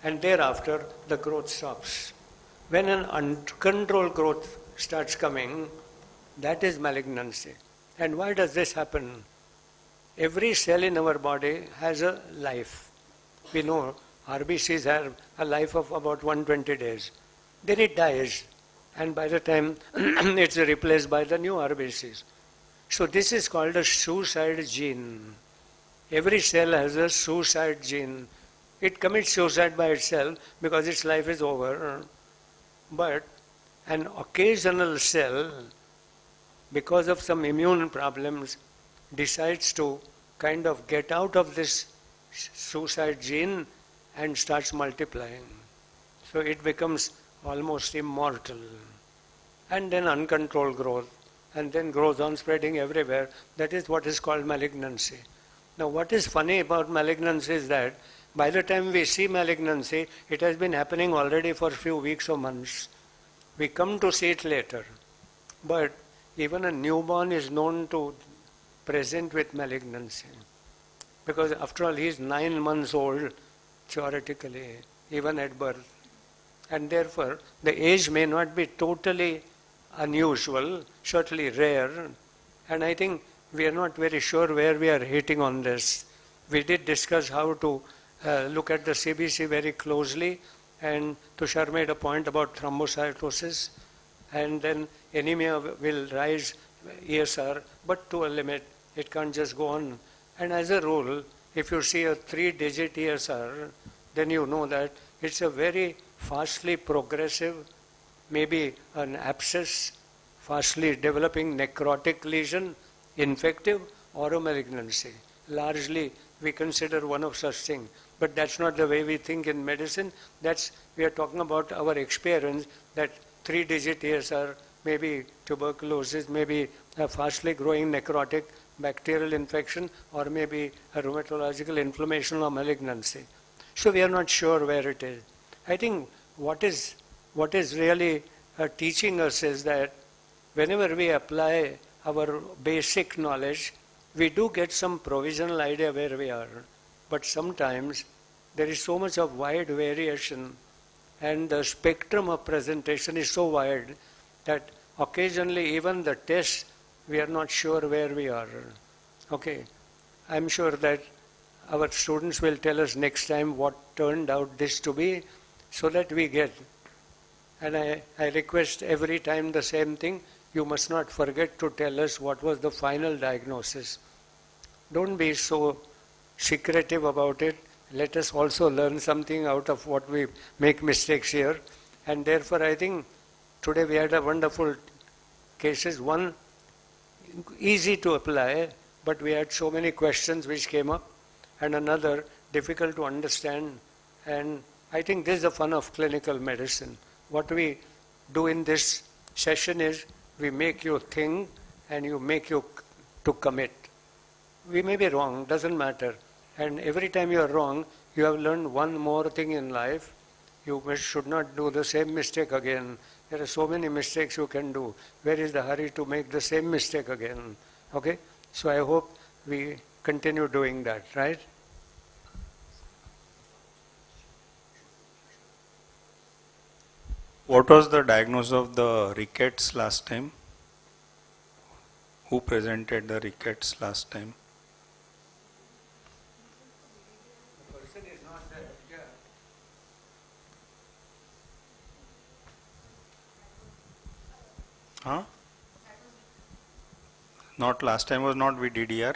and thereafter the growth stops. When an uncontrolled growth starts coming, that is malignancy. And why does this happen? Every cell in our body has a life. We know RBCs have a life of about 120 days. Then it dies, and by the time it's replaced by the new RBCs. So this is called a suicide gene. Every cell has a suicide gene. It commits suicide by itself because its life is over. But an occasional cell, because of some immune problems, decides to kind of get out of this suicide gene and starts multiplying. So it becomes almost immortal. And then uncontrolled growth, and then grows on spreading everywhere. That is what is called malignancy. Now what is funny about malignancy is that by the time we see malignancy, it has been happening already for a few weeks or months. We come to see it later. But even a newborn is known to present with malignancy. Because after all, he is 9 months old, theoretically, even at birth. And therefore, the age may not be totally unusual, certainly rare. And I think we are not very sure where we are hitting on this. We did discuss how to look at the CBC very closely, and Tushar made a point about thrombocytosis, and then anemia will rise ESR, but to a limit. It can't just go on. And as a rule, if you see a 3-digit ESR, then you know that it's a very fastly progressive, maybe an abscess, fastly developing necrotic lesion, infective, or a malignancy. Largely, we consider one of such things. But that's not the way we think in medicine. We are talking about our experience that 3-digit ESR maybe tuberculosis, maybe a fastly growing necrotic bacterial infection, or maybe a rheumatological inflammation or malignancy. So we are not sure where it is. I think what is really teaching us is that whenever we apply our basic knowledge, we do get some provisional idea where we are. But sometimes there is so much of wide variation, and the spectrum of presentation is so wide that occasionally even the test, we are not sure where we are. Okay, I'm sure that our students will tell us next time what turned out this to be, so that we get. And I request every time the same thing, you must not forget to tell us what was the final diagnosis. Don't be so secretive about it. Let us also learn something out of what we make mistakes here. And therefore I think today we had a wonderful cases. One, easy to apply, but we had so many questions which came up, and another, difficult to understand. And I think this is the fun of clinical medicine. What we do in this session is we make you think and you make you to commit. We may be wrong, doesn't matter. And every time you are wrong, you have learned one more thing in life. You should not do the same mistake again. There are so many mistakes you can do. Where is the hurry to make the same mistake again? Okay? So I hope we continue doing that, right? What was the diagnosis of the rickets last time? Who presented the rickets last time? The person is not there. Yeah. Huh? Not last time was not VDDR.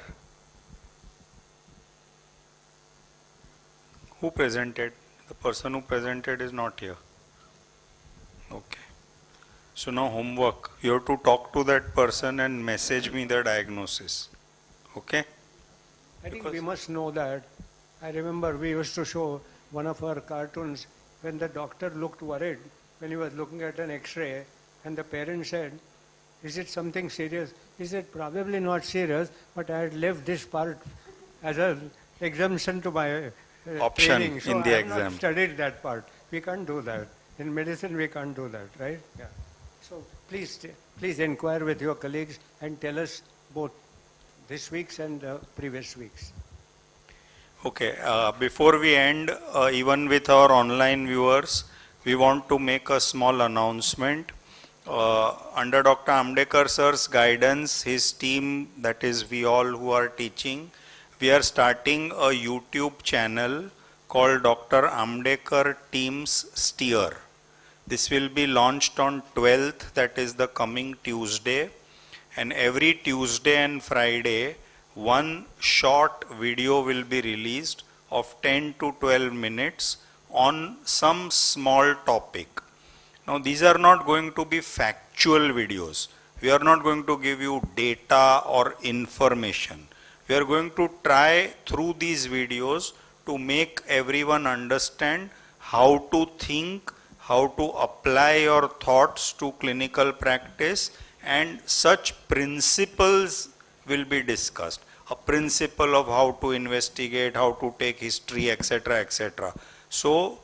Who presented? The person who presented is not here. Okay. So now homework. You have to talk to that person and message me the diagnosis. Okay? I think we must know that. I remember we used to show one of our cartoons when the doctor looked worried when he was looking at an X-ray, and the parent said, "Is it something serious?" He said, "Probably not serious, but I had left this part as an exemption to my Option training, so in the I have exam. not studied that part." We can't do that. In medicine, we can't do that, right? Yeah. So please inquire with your colleagues and tell us both this week's and previous week's. Okay, before we end, even with our online viewers, we want to make a small announcement. Under Dr. Amdekar sir's guidance, his team, that is we all who are teaching, we are starting a YouTube channel called Dr. Amdekar Teams Steer. This will be launched on 12th, that is the coming Tuesday. And every Tuesday and Friday, one short video will be released of 10 to 12 minutes on some small topic. Now these are not going to be factual videos. We are not going to give you data or information. We are going to try through these videos to make everyone understand how to think, how to apply your thoughts to clinical practice, and such principles will be discussed. A principle of how to investigate, how to take history, etc., etc. So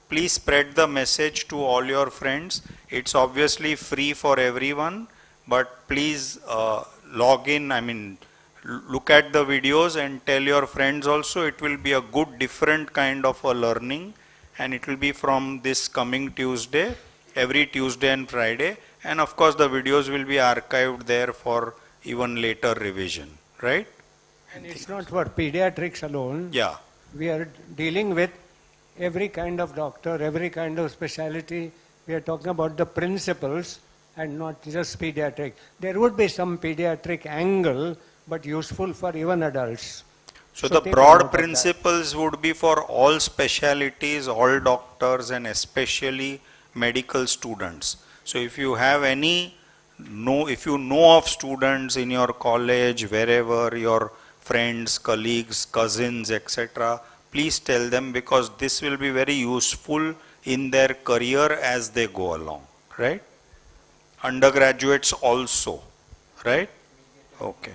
please spread the message to all your friends. It's obviously free for everyone, but please log in, look at the videos and tell your friends also. It will be a good different kind of a learning, and it will be from this coming Tuesday, every Tuesday and Friday, and of course the videos will be archived there for even later revision, right? And it's not for pediatrics alone. Yeah. We are dealing with every kind of doctor, every kind of specialty. We are talking about the principles and not just pediatric. There would be some pediatric angle, but useful for even adults. So take the a note broad of that. principles would be for all specialities, all doctors, and especially medical students. So if you have if you know of students in your college, wherever, your friends, colleagues, cousins, etc., please tell them, because this will be very useful in their career as they go along, right? Undergraduates also, right? Okay.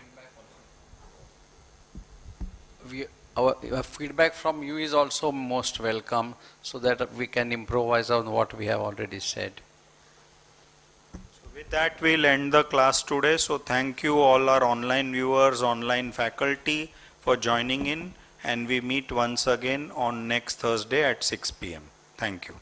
Our feedback from you is also most welcome, so that we can improvise on what we have already said. So with that, we'll end the class today. So thank you all our online viewers, online faculty for joining in, and we meet once again on next Thursday at 6 p.m. Thank you.